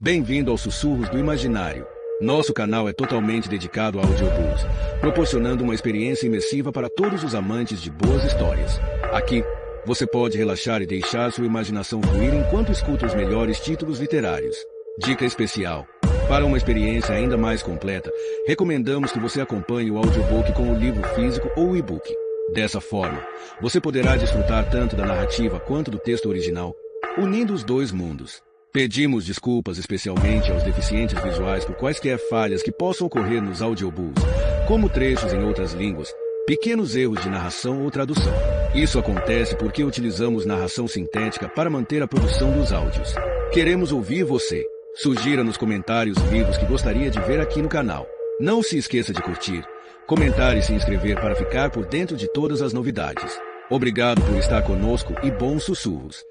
Bem-vindo aos Sussurros do Imaginário. Nosso canal é totalmente dedicado a audiobooks, proporcionando uma experiência imersiva para todos os amantes de boas histórias. Aqui, você pode relaxar e deixar sua imaginação fluir enquanto escuta os melhores títulos literários. Dica especial: para uma experiência ainda mais completa, recomendamos que você acompanhe o audiobook com o livro físico ou o e-book. Dessa forma, você poderá desfrutar tanto da narrativa quanto do texto original, unindo os dois mundos. Pedimos desculpas especialmente aos deficientes visuais por quaisquer falhas que possam ocorrer nos audiobooks, como trechos em outras línguas, pequenos erros de narração ou tradução. Isso acontece porque utilizamos narração sintética para manter a produção dos áudios. Queremos ouvir você. Sugira nos comentários livros que gostaria de ver aqui no canal. Não se esqueça de curtir, comentar e se inscrever para ficar por dentro de todas as novidades. Obrigado por estar conosco e bons sussurros.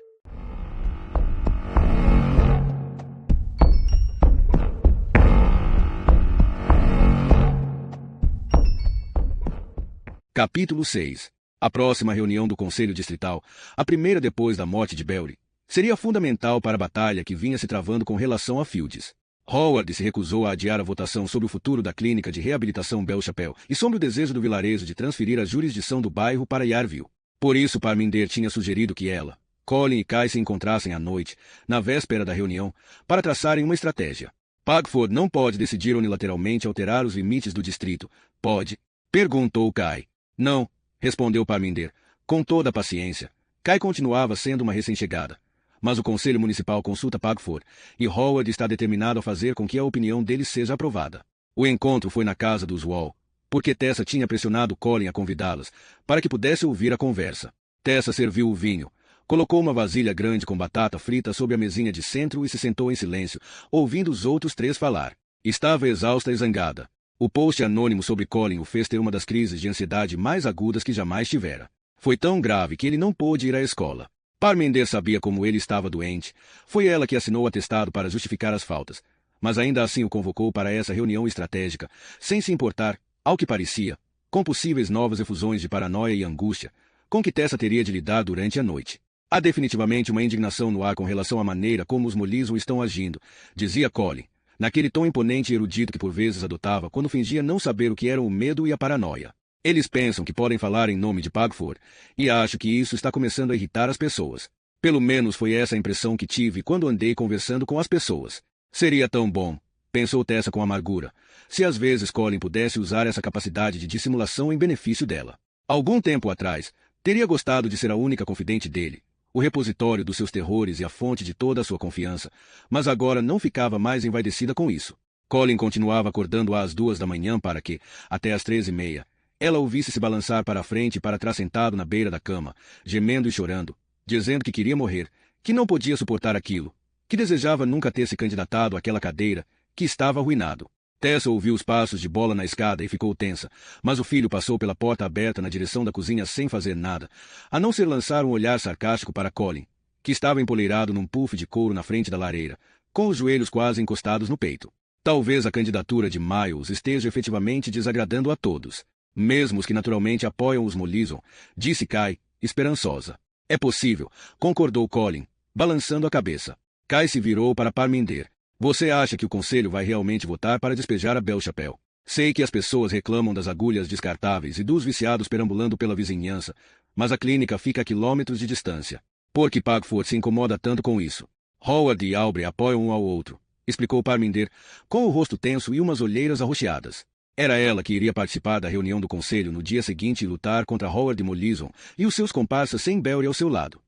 Capítulo 6. A próxima reunião do Conselho Distrital, a primeira depois da morte de Belry, seria fundamental para a batalha que vinha se travando com relação a Fields. Howard se recusou a adiar a votação sobre o futuro da clínica de reabilitação Belle Chapelle e sobre o desejo do vilarejo de transferir a jurisdição do bairro para Yarville. Por isso, Parminder tinha sugerido que ela, Colin e Kai se encontrassem à noite, na véspera da reunião, para traçarem uma estratégia. Pagford não pode decidir unilateralmente alterar os limites do distrito. Pode? Perguntou Kai. Não, respondeu Parminder, com toda a paciência. Kai continuava sendo uma recém-chegada. Mas o Conselho Municipal consulta Pagford, e Howard está determinado a fazer com que a opinião dele seja aprovada. O encontro foi na casa dos Wall, porque Tessa tinha pressionado Colin a convidá-las, para que pudesse ouvir a conversa. Tessa serviu o vinho, colocou uma vasilha grande com batata frita sobre a mesinha de centro e se sentou em silêncio, ouvindo os outros três falar. Estava exausta e zangada. O post anônimo sobre Colin o fez ter uma das crises de ansiedade mais agudas que jamais tivera. Foi tão grave que ele não pôde ir à escola. Parminder sabia como ele estava doente. Foi ela que assinou o atestado para justificar as faltas. Mas ainda assim o convocou para essa reunião estratégica, sem se importar, ao que parecia, com possíveis novas efusões de paranoia e angústia, com que Tessa teria de lidar durante a noite. Há definitivamente uma indignação no ar com relação à maneira como os Mollison estão agindo, dizia Colin, naquele tom imponente e erudito que por vezes adotava quando fingia não saber o que eram o medo e a paranoia. Eles pensam que podem falar em nome de Pagford, e acho que isso está começando a irritar as pessoas. Pelo menos foi essa a impressão que tive quando andei conversando com as pessoas. Seria tão bom, pensou Tessa com amargura, se às vezes Colin pudesse usar essa capacidade de dissimulação em benefício dela. Algum tempo atrás, teria gostado de ser a única confidente dele, o repositório dos seus terrores e a fonte de toda a sua confiança, mas agora não ficava mais envaidecida com isso. Colin continuava acordando às 2 da manhã para que, até às 3:30, ela ouvisse se balançar para a frente e para trás sentado na beira da cama, gemendo e chorando, dizendo que queria morrer, que não podia suportar aquilo, que desejava nunca ter se candidatado àquela cadeira, que estava arruinado. Tessa ouviu os passos de Bola na escada e ficou tensa, mas o filho passou pela porta aberta na direção da cozinha sem fazer nada, a não ser lançar um olhar sarcástico para Colin, que estava empoleirado num puff de couro na frente da lareira, com os joelhos quase encostados no peito. Talvez a candidatura de Miles esteja efetivamente desagradando a todos. Mesmo os que naturalmente apoiam os Mollison, disse Kai, esperançosa. É possível, concordou Colin, balançando a cabeça. Kai se virou para Parminder. Você acha que o conselho vai realmente votar para despejar a Belle Chapelle? Sei que as pessoas reclamam das agulhas descartáveis e dos viciados perambulando pela vizinhança, mas a clínica fica a quilômetros de distância. Por que Pagford se incomoda tanto com isso? Howard e Aubrey apoiam um ao outro, explicou Parminder, com o rosto tenso e umas olheiras arroxeadas. Era ela que iria participar da reunião do conselho no dia seguinte e lutar contra Howard Mollison e os seus comparsas sem Belry ao seu lado.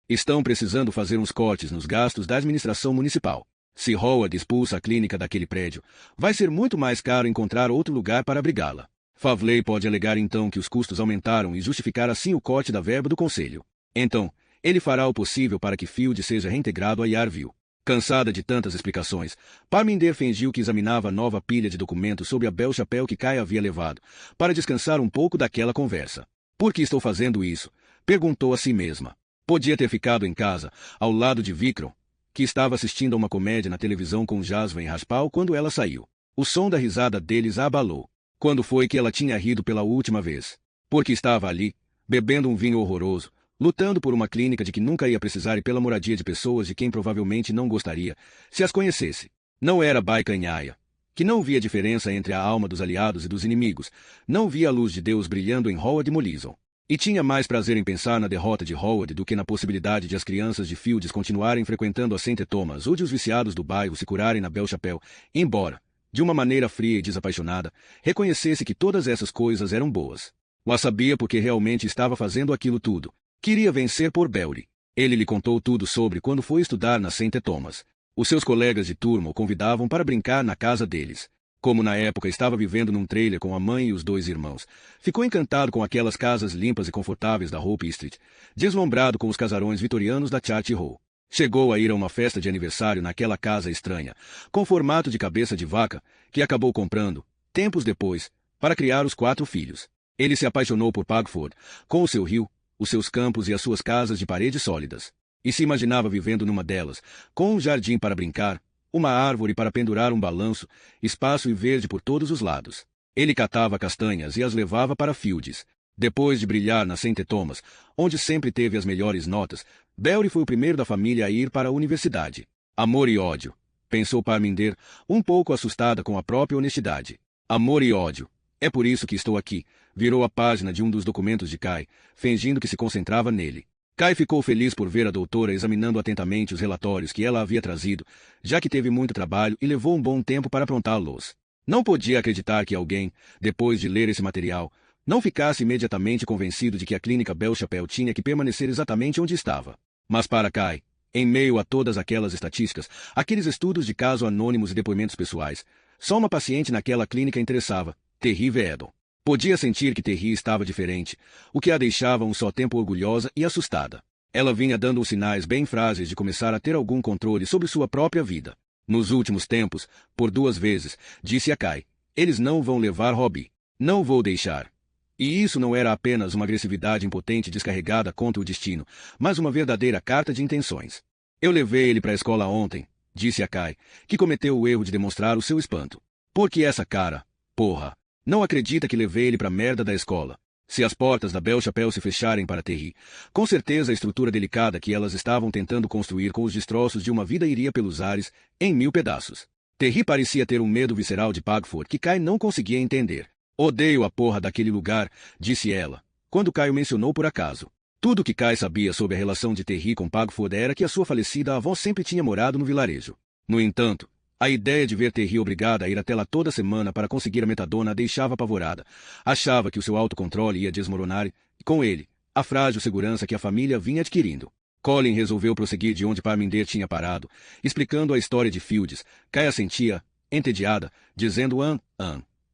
Estão precisando fazer uns cortes nos gastos da administração municipal. Se Howard expulsa a clínica daquele prédio, vai ser muito mais caro encontrar outro lugar para abrigá-la. Favley pode alegar então que os custos aumentaram e justificar assim o corte da verba do conselho. Então, ele fará o possível para que Field seja reintegrado a Yarville. Cansada de tantas explicações, Parminder fingiu que examinava a nova pilha de documentos sobre a Belle Chapelle que Kai havia levado, para descansar um pouco daquela conversa. Por que estou fazendo isso? Perguntou a si mesma. Podia ter ficado em casa, ao lado de Vikram, que estava assistindo a uma comédia na televisão com Jasvan e Raspal quando ela saiu. O som da risada deles a abalou. Quando foi que ela tinha rido pela última vez? Porque estava ali, bebendo um vinho horroroso, lutando por uma clínica de que nunca ia precisar e pela moradia de pessoas de quem provavelmente não gostaria, se as conhecesse. Não era Baikanhaya, que não via diferença entre a alma dos aliados e dos inimigos, não via a luz de Deus brilhando em Howard Mollison. E tinha mais prazer em pensar na derrota de Howard do que na possibilidade de as crianças de Fields continuarem frequentando a St. Thomas ou de os viciados do bairro se curarem na Belle Chapelle, embora, de uma maneira fria e desapaixonada, reconhecesse que todas essas coisas eram boas. O sabia porque realmente estava fazendo aquilo tudo. Queria vencer por Belry. Ele lhe contou tudo sobre quando foi estudar na St. Thomas. Os seus colegas de turma o convidavam para brincar na casa deles. Como na época estava vivendo num trailer com a mãe e os 2 irmãos, ficou encantado com aquelas casas limpas e confortáveis da Hope Street, deslumbrado com os casarões vitorianos da Charity Hall. Chegou a ir a uma festa de aniversário naquela casa estranha, com formato de cabeça de vaca, que acabou comprando, tempos depois, para criar os 4 filhos. Ele se apaixonou por Pagford, com o seu rio, os seus campos e as suas casas de paredes sólidas. E se imaginava vivendo numa delas, com um jardim para brincar, uma árvore para pendurar um balanço, espaço e verde por todos os lados. Ele catava castanhas e as levava para Fields. Depois de brilhar na St. Thomas, onde sempre teve as melhores notas, Belry foi o primeiro da família a ir para a universidade. Amor e ódio, pensou Parminder, um pouco assustada com a própria honestidade. Amor e ódio. É por isso que estou aqui. Virou a página de um dos documentos de Kai, fingindo que se concentrava nele. Kai ficou feliz por ver a doutora examinando atentamente os relatórios que ela havia trazido, já que teve muito trabalho e levou um bom tempo para aprontá-los. Não podia acreditar que alguém, depois de ler esse material, não ficasse imediatamente convencido de que a clínica Belle Chapelle tinha que permanecer exatamente onde estava. Mas para Kai, em meio a todas aquelas estatísticas, aqueles estudos de caso anônimos e depoimentos pessoais, só uma paciente naquela clínica interessava, Terry Vedon. Podia sentir que Terry estava diferente, o que a deixava um só tempo orgulhosa e assustada. Ela vinha dando uns sinais bem frágeis de começar a ter algum controle sobre sua própria vida. Nos últimos tempos, por 2 vezes, disse a Kai, eles não vão levar Robbie. Não vou deixar. E isso não era apenas uma agressividade impotente descarregada contra o destino, mas uma verdadeira carta de intenções. Eu levei ele para a escola ontem, disse a Kai, que cometeu o erro de demonstrar o seu espanto. Porque essa cara, porra, não acredita que levei ele pra merda da escola. Se as portas da Belle Chapelle se fecharem para Terry, com certeza a estrutura delicada que elas estavam tentando construir com os destroços de uma vida iria pelos ares, em 1000 pedaços. Terry parecia ter um medo visceral de Pagford que Kai não conseguia entender. Odeio a porra daquele lugar, disse ela, quando Kai o mencionou por acaso. Tudo que Kai sabia sobre a relação de Terry com Pagford era que a sua falecida avó sempre tinha morado no vilarejo. No entanto, a ideia de ver Terry obrigada a ir até lá toda semana para conseguir a metadona a deixava apavorada. Achava que o seu autocontrole ia desmoronar e, com ele, a frágil segurança que a família vinha adquirindo. Colin resolveu prosseguir de onde Parminder tinha parado, explicando a história de Fields. Kai assentia, entediada, dizendo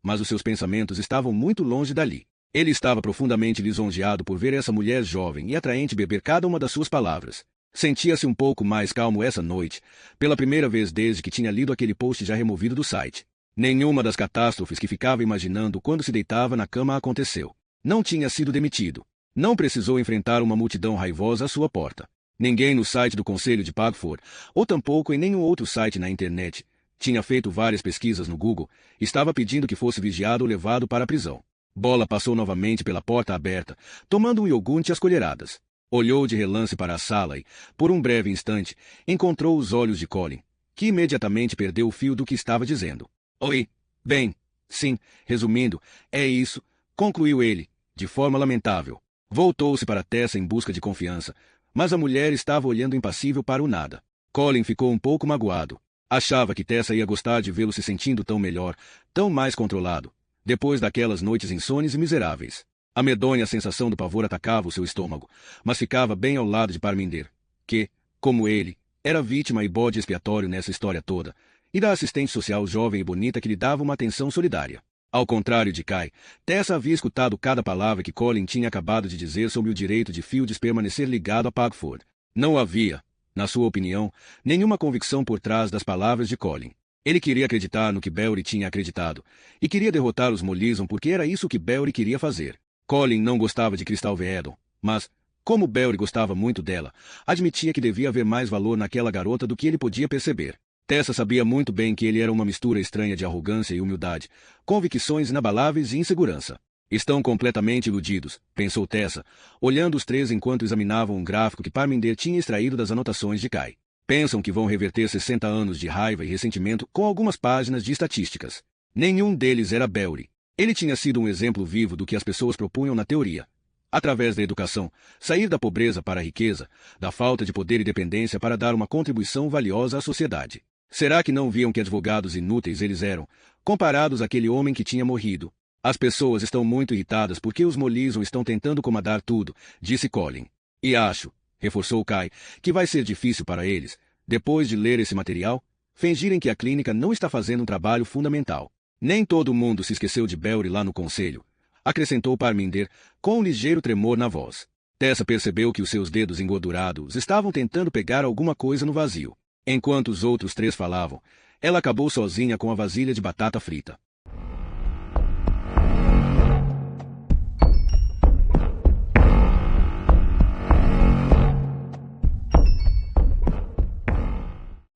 mas os seus pensamentos estavam muito longe dali. Ele estava profundamente lisonjeado por ver essa mulher jovem e atraente beber cada uma das suas palavras. Sentia-se um pouco mais calmo essa noite, pela primeira vez desde que tinha lido aquele post já removido do site. Nenhuma das catástrofes que ficava imaginando quando se deitava na cama aconteceu. Não tinha sido demitido. Não precisou enfrentar uma multidão raivosa à sua porta. Ninguém no site do Conselho de Pagford, ou tampouco em nenhum outro site na internet, tinha feito várias pesquisas no Google, estava pedindo que fosse vigiado ou levado para a prisão. Bola passou novamente pela porta aberta, tomando um iogurte às colheradas. Olhou de relance para a sala e, por um breve instante, encontrou os olhos de Colin, que imediatamente perdeu o fio do que estava dizendo. Oi, bem, sim, resumindo, é isso, concluiu ele, de forma lamentável. Voltou-se para Tessa em busca de confiança, mas a mulher estava olhando impassível para o nada. Colin ficou um pouco magoado. Achava que Tessa ia gostar de vê-lo se sentindo tão melhor, tão mais controlado, depois daquelas noites insones e miseráveis. A medonha sensação do pavor atacava o seu estômago, mas ficava bem ao lado de Parminder, que, como ele, era vítima e bode expiatório nessa história toda, e da assistente social jovem e bonita que lhe dava uma atenção solidária. Ao contrário de Kai, Tessa havia escutado cada palavra que Colin tinha acabado de dizer sobre o direito de Fields permanecer ligado a Pagford. Não havia, na sua opinião, nenhuma convicção por trás das palavras de Colin. Ele queria acreditar no que Belry tinha acreditado, e queria derrotar os Mollison porque era isso que Belry queria fazer. Colin não gostava de Crystal Vedon, mas, como Belry gostava muito dela, admitia que devia haver mais valor naquela garota do que ele podia perceber. Tessa sabia muito bem que ele era uma mistura estranha de arrogância e humildade, convicções inabaláveis e insegurança. Estão completamente iludidos, pensou Tessa, olhando os três enquanto examinavam um gráfico que Parminder tinha extraído das anotações de Kai. Pensam que vão reverter 60 anos de raiva e ressentimento com algumas páginas de estatísticas. Nenhum deles era Belry. Ele tinha sido um exemplo vivo do que as pessoas propunham na teoria. Através da educação, sair da pobreza para a riqueza, da falta de poder e dependência para dar uma contribuição valiosa à sociedade. Será que não viam que advogados inúteis eles eram, comparados àquele homem que tinha morrido? As pessoas estão muito irritadas porque os Mollison estão tentando comandar tudo, disse Colin. E acho, reforçou Kai, que vai ser difícil para eles, depois de ler esse material, fingirem que a clínica não está fazendo um trabalho fundamental. Nem todo mundo se esqueceu de Belry lá no conselho, acrescentou Parminder, com um ligeiro tremor na voz. Tessa percebeu que os seus dedos engordurados estavam tentando pegar alguma coisa no vazio. Enquanto os outros três falavam, ela acabou sozinha com a vasilha de batata frita.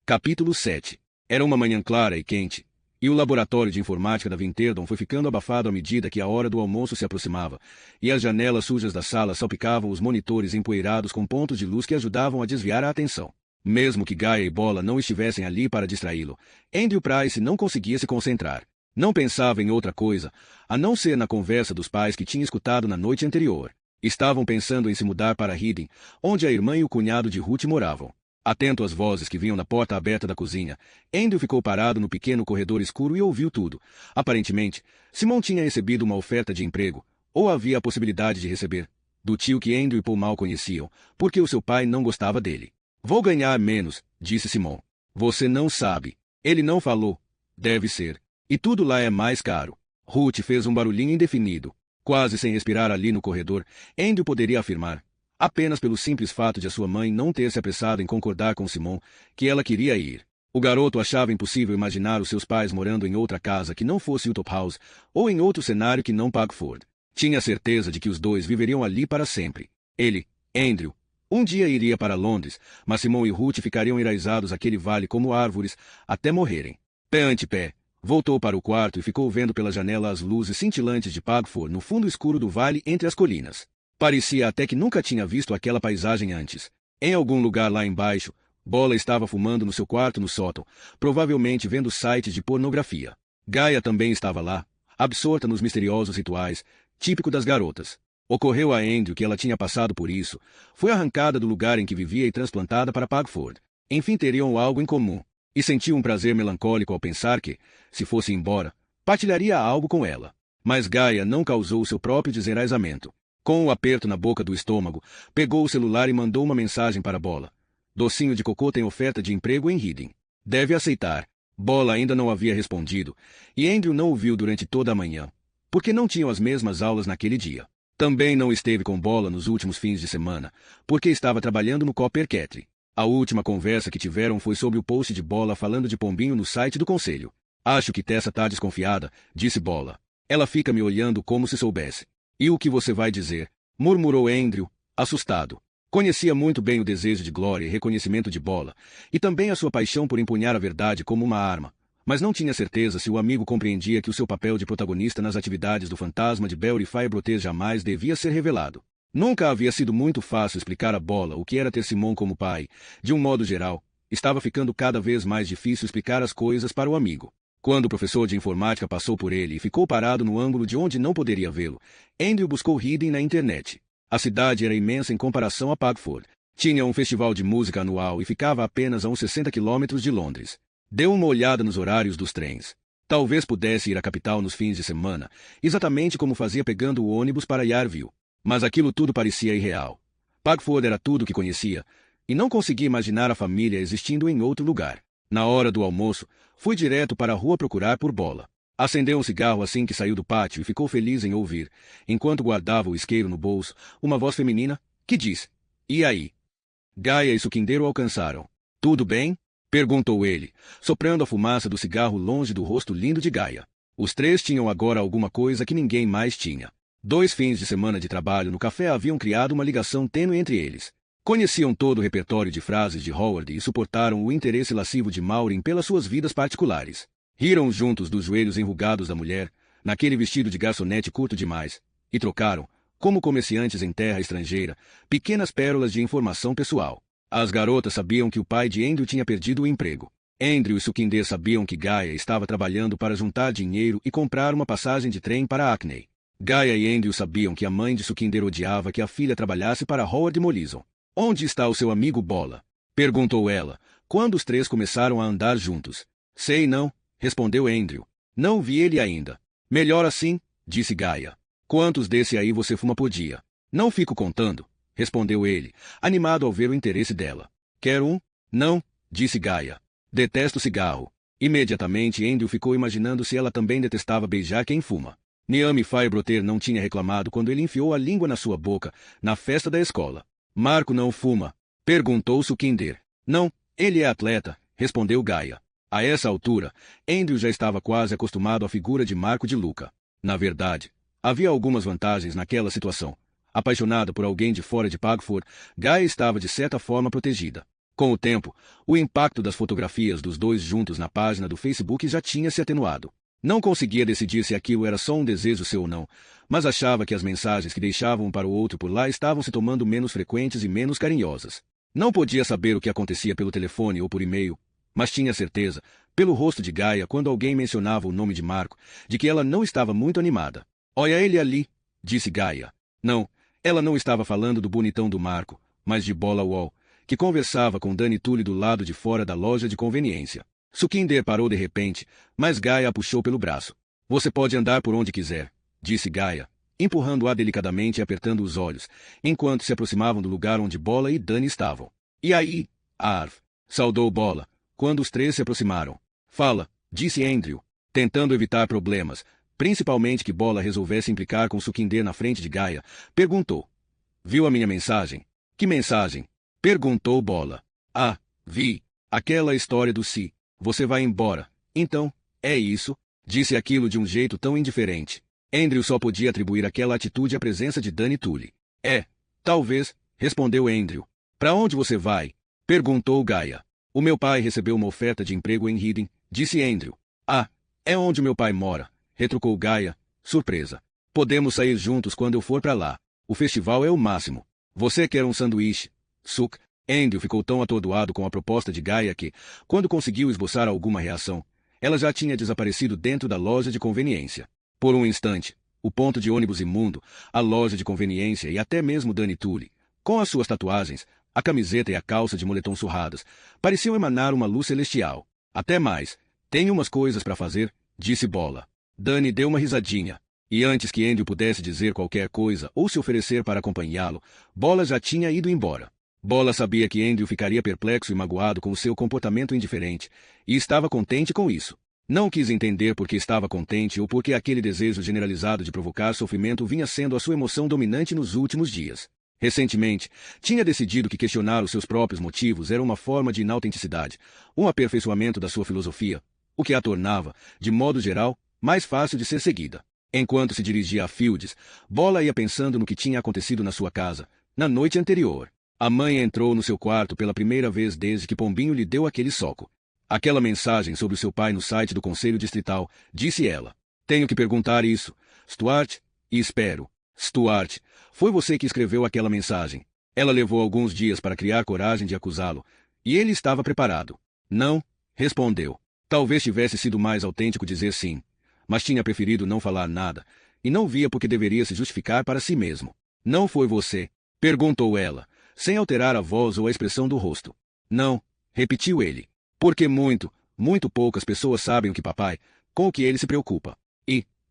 Capítulo 7. Era uma manhã clara e quente, e o laboratório de informática da Vinterdon foi ficando abafado à medida que a hora do almoço se aproximava, e as janelas sujas da sala salpicavam os monitores empoeirados com pontos de luz que ajudavam a desviar a atenção. Mesmo que Gaia e Bola não estivessem ali para distraí-lo, Andrew Price não conseguia se concentrar. Não pensava em outra coisa, a não ser na conversa dos pais que tinha escutado na noite anterior. Estavam pensando em se mudar para Reading, onde a irmã e o cunhado de Ruth moravam. Atento às vozes que vinham da porta aberta da cozinha, Andrew ficou parado no pequeno corredor escuro e ouviu tudo. Aparentemente, Simon tinha recebido uma oferta de emprego, ou havia a possibilidade de receber, do tio que Andrew e Paul mal conheciam, porque o seu pai não gostava dele. Vou ganhar menos, disse Simon. Você não sabe. Ele não falou. Deve ser. E tudo lá é mais caro. Ruth fez um barulhinho indefinido. Quase sem respirar ali no corredor, Andrew poderia afirmar, apenas pelo simples fato de a sua mãe não ter se apressado em concordar com Simon, que ela queria ir. O garoto achava impossível imaginar os seus pais morando em outra casa que não fosse Utop House, ou em outro cenário que não Pagford. Tinha certeza de que os dois viveriam ali para sempre. Ele, Andrew, um dia iria para Londres, mas Simon e Ruth ficariam enraizados àquele vale como árvores, até morrerem. Pé ante pé, voltou para o quarto e ficou vendo pela janela as luzes cintilantes de Pagford no fundo escuro do vale entre as colinas. Parecia até que nunca tinha visto aquela paisagem antes. Em algum lugar lá embaixo, Bola estava fumando no seu quarto no sótão, provavelmente vendo sites de pornografia. Gaia também estava lá, absorta nos misteriosos rituais, típico das garotas. Ocorreu a Andrew que ela tinha passado por isso, foi arrancada do lugar em que vivia e transplantada para Pagford. Enfim teriam algo em comum, e sentiu um prazer melancólico ao pensar que, se fosse embora, partilharia algo com ela. Mas Gaia não causou seu próprio desenraizamento. Com um aperto na boca do estômago, pegou o celular e mandou uma mensagem para Bola. Docinho de cocô tem oferta de emprego em Reading. Deve aceitar. Bola ainda não havia respondido, e Andrew não o viu durante toda a manhã, porque não tinham as mesmas aulas naquele dia. Também não esteve com Bola nos últimos fins de semana, porque estava trabalhando no Copper Kettle. A última conversa que tiveram foi sobre o post de Bola falando de pombinho no site do conselho. Acho que Tessa tá desconfiada, disse Bola. Ela fica me olhando como se soubesse. E o que você vai dizer? Murmurou Andrew, assustado. Conhecia muito bem o desejo de glória e reconhecimento de Bola, e também a sua paixão por empunhar a verdade como uma arma, mas não tinha certeza se o amigo compreendia que o seu papel de protagonista nas atividades do fantasma de Belry Firebroter jamais devia ser revelado. Nunca havia sido muito fácil explicar a Bola o que era ter Simon como pai. De um modo geral, estava ficando cada vez mais difícil explicar as coisas para o amigo. Quando o professor de informática passou por ele e ficou parado no ângulo de onde não poderia vê-lo, Andrew buscou Reading na internet. A cidade era imensa em comparação a Pagford. Tinha um festival de música anual e ficava apenas a uns 60 quilômetros de Londres. Deu uma olhada nos horários dos trens. Talvez pudesse ir à capital nos fins de semana, exatamente como fazia pegando o ônibus para Yarville. Mas aquilo tudo parecia irreal. Pagford era tudo o que conhecia, e não conseguia imaginar a família existindo em outro lugar. Na hora do almoço, fui direto para a rua procurar por Bola. Acendeu um cigarro assim que saiu do pátio e ficou feliz em ouvir, enquanto guardava o isqueiro no bolso, uma voz feminina, que disse, "E aí?" Gaia e Suquindeiro alcançaram. "Tudo bem?" perguntou ele, soprando a fumaça do cigarro longe do rosto lindo de Gaia. Os três tinham agora alguma coisa que ninguém mais tinha. 2 fins de semana de trabalho no café haviam criado uma ligação tênue entre eles. Conheciam todo o repertório de frases de Howard e suportaram o interesse lascivo de Maureen pelas suas vidas particulares. Riram juntos dos joelhos enrugados da mulher, naquele vestido de garçonete curto demais, e trocaram, como comerciantes em terra estrangeira, pequenas pérolas de informação pessoal. As garotas sabiam que o pai de Andrew tinha perdido o emprego. Andrew e Sukhinder sabiam que Gaia estava trabalhando para juntar dinheiro e comprar uma passagem de trem para Hackney. Gaia e Andrew sabiam que a mãe de Sukhinder odiava que a filha trabalhasse para Howard Mollison. Onde está o seu amigo Bola? Perguntou ela, quando os três começaram a andar juntos. Sei não, respondeu Andrew. Não vi ele ainda. Melhor assim, disse Gaia. Quantos desse aí você fuma por dia? Não fico contando, respondeu ele, animado ao ver o interesse dela. Quer um? Não, disse Gaia. Detesto cigarro. Imediatamente Andrew ficou imaginando se ela também detestava beijar quem fuma. Niamh Firebroter não tinha reclamado quando ele enfiou a língua na sua boca, na festa da escola. Marco não fuma? Perguntou Sukhinder. Não, ele é atleta, respondeu Gaia. A essa altura, Andrew já estava quase acostumado à figura de Marco de Luca. Na verdade, havia algumas vantagens naquela situação. Apaixonada por alguém de fora de Pagford, Gaia estava de certa forma protegida. Com o tempo, o impacto das fotografias dos dois juntos na página do Facebook já tinha se atenuado. Não conseguia decidir se aquilo era só um desejo seu ou não, mas achava que as mensagens que deixavam um para o outro por lá estavam se tomando menos frequentes e menos carinhosas. Não podia saber o que acontecia pelo telefone ou por e-mail, mas tinha certeza, pelo rosto de Gaia quando alguém mencionava o nome de Marco, de que ela não estava muito animada. Olha ele ali, disse Gaia. Não, ela não estava falando do bonitão do Marco, mas de Bola Wall, que conversava com Danny Tully do lado de fora da loja de conveniência. Sukhinder parou de repente, mas Gaia a puxou pelo braço. Você pode andar por onde quiser, disse Gaia, empurrando-a delicadamente e apertando os olhos, enquanto se aproximavam do lugar onde Bola e Danny estavam. E aí, Arv? Saudou Bola, quando os três se aproximaram. Fala, disse Andrew, tentando evitar problemas, principalmente que Bola resolvesse implicar com Sukhinder na frente de Gaia. Perguntou. Viu a minha mensagem? Que mensagem? Perguntou Bola. Ah, vi. Aquela história do si. Você vai embora. Então, é isso? Disse aquilo de um jeito tão indiferente. Andrew só podia atribuir aquela atitude à presença de Danny Tully. É, talvez, respondeu Andrew. Para onde você vai? Perguntou Gaia. O meu pai recebeu uma oferta de emprego em Reading, disse Andrew. Ah, é onde meu pai mora, retrucou Gaia, surpresa. Podemos sair juntos quando eu for para lá. O festival é o máximo. Você quer um sanduíche? Suk. Andrew ficou tão atordoado com a proposta de Gaia que, quando conseguiu esboçar alguma reação, ela já tinha desaparecido dentro da loja de conveniência. Por um instante, o ponto de ônibus imundo, a loja de conveniência e até mesmo Danny Tully, com as suas tatuagens, a camiseta e a calça de moletom surradas, pareciam emanar uma luz celestial. Até mais. Tenho umas coisas para fazer, disse Bola. Danny deu uma risadinha. E antes que Andrew pudesse dizer qualquer coisa ou se oferecer para acompanhá-lo, Bola já tinha ido embora. Bola sabia que Andrew ficaria perplexo e magoado com o seu comportamento indiferente, e estava contente com isso. Não quis entender por que estava contente ou por que aquele desejo generalizado de provocar sofrimento vinha sendo a sua emoção dominante nos últimos dias. Recentemente, tinha decidido que questionar os seus próprios motivos era uma forma de inautenticidade, um aperfeiçoamento da sua filosofia, o que a tornava, de modo geral, mais fácil de ser seguida. Enquanto se dirigia a Fields, Bola ia pensando no que tinha acontecido na sua casa, na noite anterior. A mãe entrou no seu quarto pela primeira vez desde que Pombinho lhe deu aquele soco. Aquela mensagem sobre o seu pai no site do Conselho Distrital, disse ela. Tenho que perguntar isso, Stuart, e espero. Stuart, foi você que escreveu aquela mensagem. Ela levou alguns dias para criar coragem de acusá-lo, e ele estava preparado. Não, respondeu. Talvez tivesse sido mais autêntico dizer sim, mas tinha preferido não falar nada, e não via por que deveria se justificar para si mesmo. Não foi você? Perguntou ela, sem alterar a voz ou a expressão do rosto. Não, repetiu ele. Porque muito poucas pessoas sabem o que papai, com o que ele se preocupa.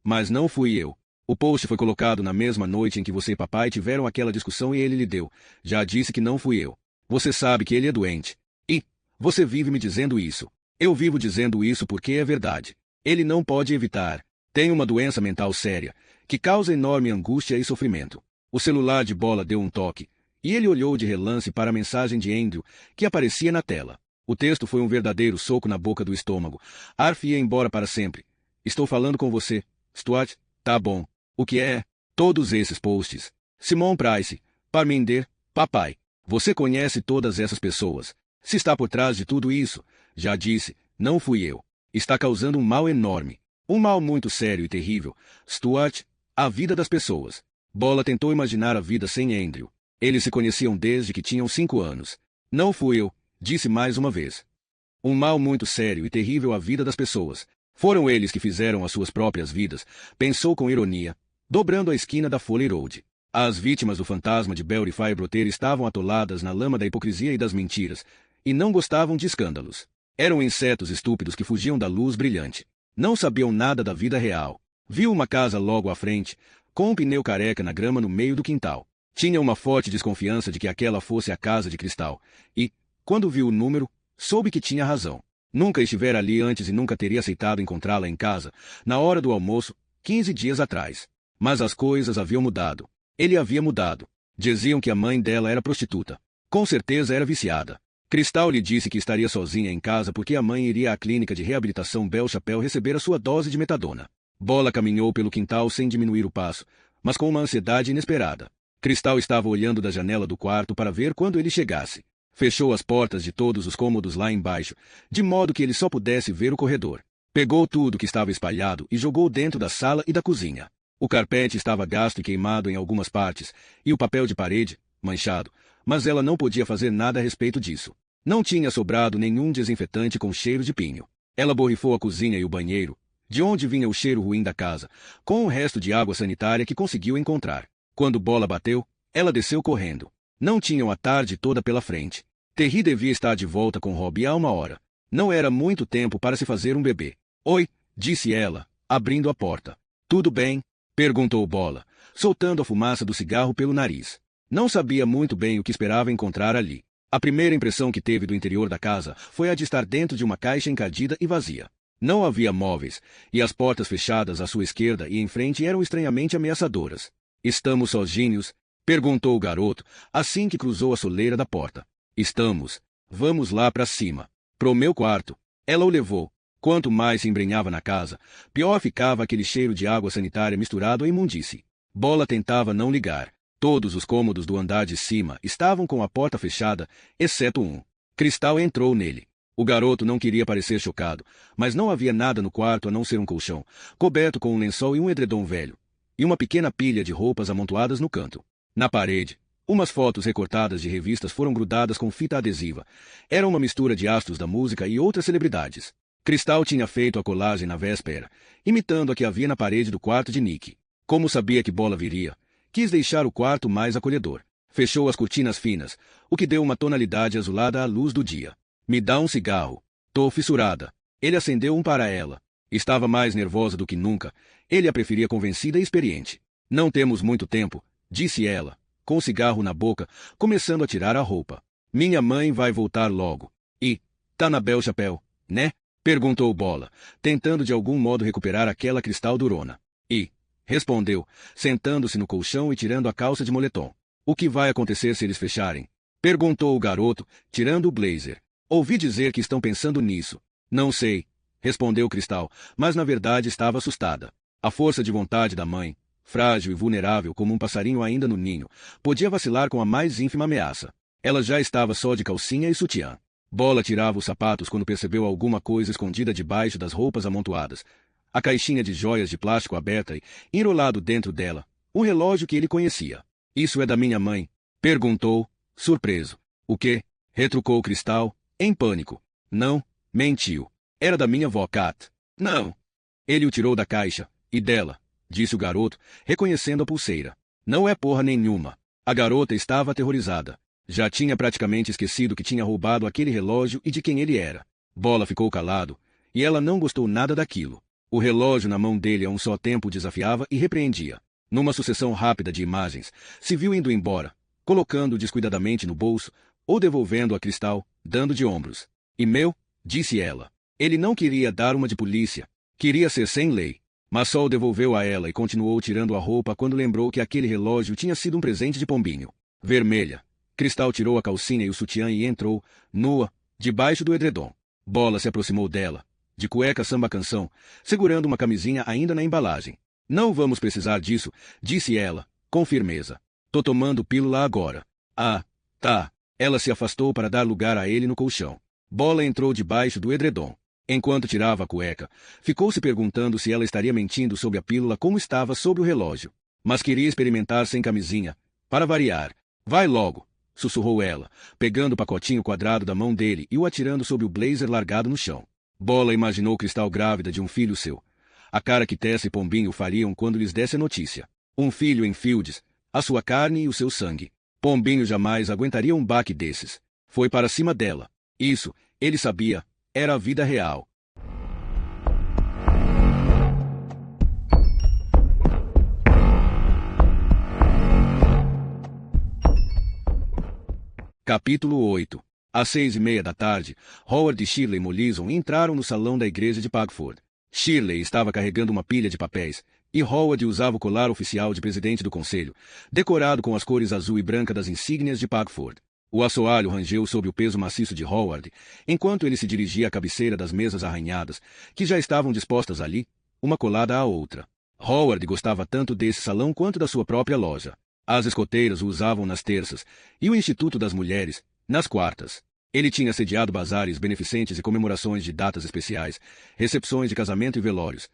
Mas não fui eu. O post foi colocado na mesma noite em que você e papai tiveram aquela discussão e ele lhe deu. Já disse que não fui eu. Você sabe que ele é doente. E você vive me dizendo isso. Eu vivo dizendo isso porque é verdade. Ele não pode evitar. Tem uma doença mental séria, que causa enorme angústia e sofrimento. O celular de Bola deu um toque, e ele olhou de relance para a mensagem de Andrew, que aparecia na tela. O texto foi um verdadeiro soco na boca do estômago. Arf ia embora para sempre. Estou falando com você, Stuart. Tá bom. O que é? Todos esses posts. Simon Price, Parminder, papai. Você conhece todas essas pessoas. Se está por trás de tudo isso, já disse, não fui eu. Está causando um mal enorme. Um mal muito sério e terrível. Stuart, a vida das pessoas. Bola tentou imaginar a vida sem Andrew. Eles se conheciam desde que tinham 5 anos. Não fui eu, disse mais uma vez. Um mal muito sério e terrível à vida das pessoas. Foram eles que fizeram as suas próprias vidas, pensou com ironia, dobrando a esquina da Foley Road. As vítimas do fantasma de Belry Firebroter estavam atoladas na lama da hipocrisia e das mentiras, e não gostavam de escândalos. Eram insetos estúpidos que fugiam da luz brilhante. Não sabiam nada da vida real. Viu uma casa logo à frente, com um pneu careca na grama no meio do quintal. Tinha uma forte desconfiança de que aquela fosse a casa de cristal, e, quando viu o número, soube que tinha razão. Nunca estivera ali antes e nunca teria aceitado encontrá-la em casa, na hora do almoço, 15 dias atrás. Mas as coisas haviam mudado. Ele havia mudado. Diziam que a mãe dela era prostituta. Com certeza era viciada. Cristal lhe disse que estaria sozinha em casa porque a mãe iria à clínica de reabilitação Bel Chapelle receber a sua dose de metadona. Bola caminhou pelo quintal sem diminuir o passo, mas com uma ansiedade inesperada. Cristal estava olhando da janela do quarto para ver quando ele chegasse. Fechou as portas de todos os cômodos lá embaixo, de modo que ele só pudesse ver o corredor. Pegou tudo que estava espalhado e jogou dentro da sala e da cozinha. O carpete estava gasto e queimado em algumas partes, e o papel de parede, manchado, mas ela não podia fazer nada a respeito disso. Não tinha sobrado nenhum desinfetante com cheiro de pinho. Ela borrifou a cozinha e o banheiro, de onde vinha o cheiro ruim da casa, com o resto de água sanitária que conseguiu encontrar. Quando Bola bateu, ela desceu correndo. Não tinham a tarde toda pela frente. Terry devia estar de volta com Rob há 1 hora. Não era muito tempo para se fazer um bebê. Oi, disse ela, abrindo a porta. Tudo bem? Perguntou Bola, soltando a fumaça do cigarro pelo nariz. Não sabia muito bem o que esperava encontrar ali. A primeira impressão que teve do interior da casa foi a de estar dentro de uma caixa encardida e vazia. Não havia móveis, e as portas fechadas à sua esquerda e em frente eram estranhamente ameaçadoras. Estamos sozinhos? Perguntou o garoto, assim que cruzou a soleira da porta. Estamos. Vamos lá para cima. Pro meu quarto. Ela o levou. Quanto mais se embrenhava na casa, pior ficava aquele cheiro de água sanitária misturado à imundície. Bola tentava não ligar. Todos os cômodos do andar de cima estavam com a porta fechada, exceto um. Cristal entrou nele. O garoto não queria parecer chocado, mas não havia nada no quarto a não ser um colchão, coberto com um lençol e um edredom velho, e uma pequena pilha de roupas amontoadas no canto. Na parede, umas fotos recortadas de revistas foram grudadas com fita adesiva. Era uma mistura de astros da música e outras celebridades. Cristal tinha feito a colagem na véspera, imitando a que havia na parede do quarto de Nick. Como sabia que Bola viria, quis deixar o quarto mais acolhedor. Fechou as cortinas finas, o que deu uma tonalidade azulada à luz do dia. Me dá um cigarro. Tô fissurada. Ele acendeu um para ela. Estava mais nervosa do que nunca. Ele a preferia convencida e experiente. Não temos muito tempo, disse ela, com o cigarro na boca, começando a tirar a roupa. Minha mãe vai voltar logo. E, tá na Bel Chapelle, né? Perguntou Bola, tentando de algum modo recuperar aquela cristal durona. E, respondeu, sentando-se no colchão e tirando a calça de moletom. O que vai acontecer se eles fecharem? Perguntou o garoto, tirando o blazer. Ouvi dizer que estão pensando nisso. Não sei, respondeu Cristal, mas na verdade estava assustada. A força de vontade da mãe, frágil e vulnerável como um passarinho ainda no ninho, podia vacilar com a mais ínfima ameaça. Ela já estava só de calcinha e sutiã. Bola tirava os sapatos quando percebeu alguma coisa escondida debaixo das roupas amontoadas. A caixinha de joias de plástico aberta e, enrolado dentro dela, um relógio que ele conhecia. Isso é da minha mãe? Perguntou, surpreso. O quê? Retrucou Cristal, em pânico. Não, mentiu. Era da minha vó Cat. Não. Ele o tirou da caixa. E dela, disse o garoto, reconhecendo a pulseira. Não é porra nenhuma. A garota estava aterrorizada. Já tinha praticamente esquecido que tinha roubado aquele relógio e de quem ele era. Bola ficou calado, e ela não gostou nada daquilo. O relógio na mão dele a um só tempo o desafiava e repreendia. Numa sucessão rápida de imagens, se viu indo embora, colocando-o descuidadamente no bolso, ou devolvendo a Cristal, dando de ombros. E meu, disse ela. Ele não queria dar uma de polícia. Queria ser sem lei. Mas só o devolveu a ela e continuou tirando a roupa quando lembrou que aquele relógio tinha sido um presente de Pombinho. Vermelha. Cristal tirou a calcinha e o sutiã e entrou, nua, debaixo do edredom. Bola se aproximou dela, de cueca samba-canção, segurando uma camisinha ainda na embalagem. Não vamos precisar disso, disse ela, com firmeza. Tô tomando pílula agora. Ah, tá. Ela se afastou para dar lugar a ele no colchão. Bola entrou debaixo do edredom. Enquanto tirava a cueca, ficou se perguntando se ela estaria mentindo sobre a pílula como estava sob o relógio. Mas queria experimentar sem camisinha, para variar. Vai logo, sussurrou ela, pegando o pacotinho quadrado da mão dele e o atirando sob o blazer largado no chão. Bola imaginou Cristal grávida de um filho seu. A cara que Tessa e Pombinho fariam quando lhes desse a notícia. Um filho em Fields, a sua carne e o seu sangue. Pombinho jamais aguentaria um baque desses. Foi para cima dela. Isso, ele sabia, era a vida real. Capítulo 8. Às 6:30 da tarde, Howard e Shirley Mollison entraram no salão da igreja de Pagford. Shirley estava carregando uma pilha de papéis, e Howard usava o colar oficial de presidente do conselho, decorado com as cores azul e branca das insígnias de Pagford. O assoalho rangeu sob o peso maciço de Howard, enquanto ele se dirigia à cabeceira das mesas arranhadas, que já estavam dispostas ali, uma colada à outra. Howard gostava tanto desse salão quanto da sua própria loja. As escoteiras o usavam nas terças, e o Instituto das Mulheres, nas quartas. Ele tinha sediado bazares beneficentes e comemorações de datas especiais, recepções de casamento e velórios.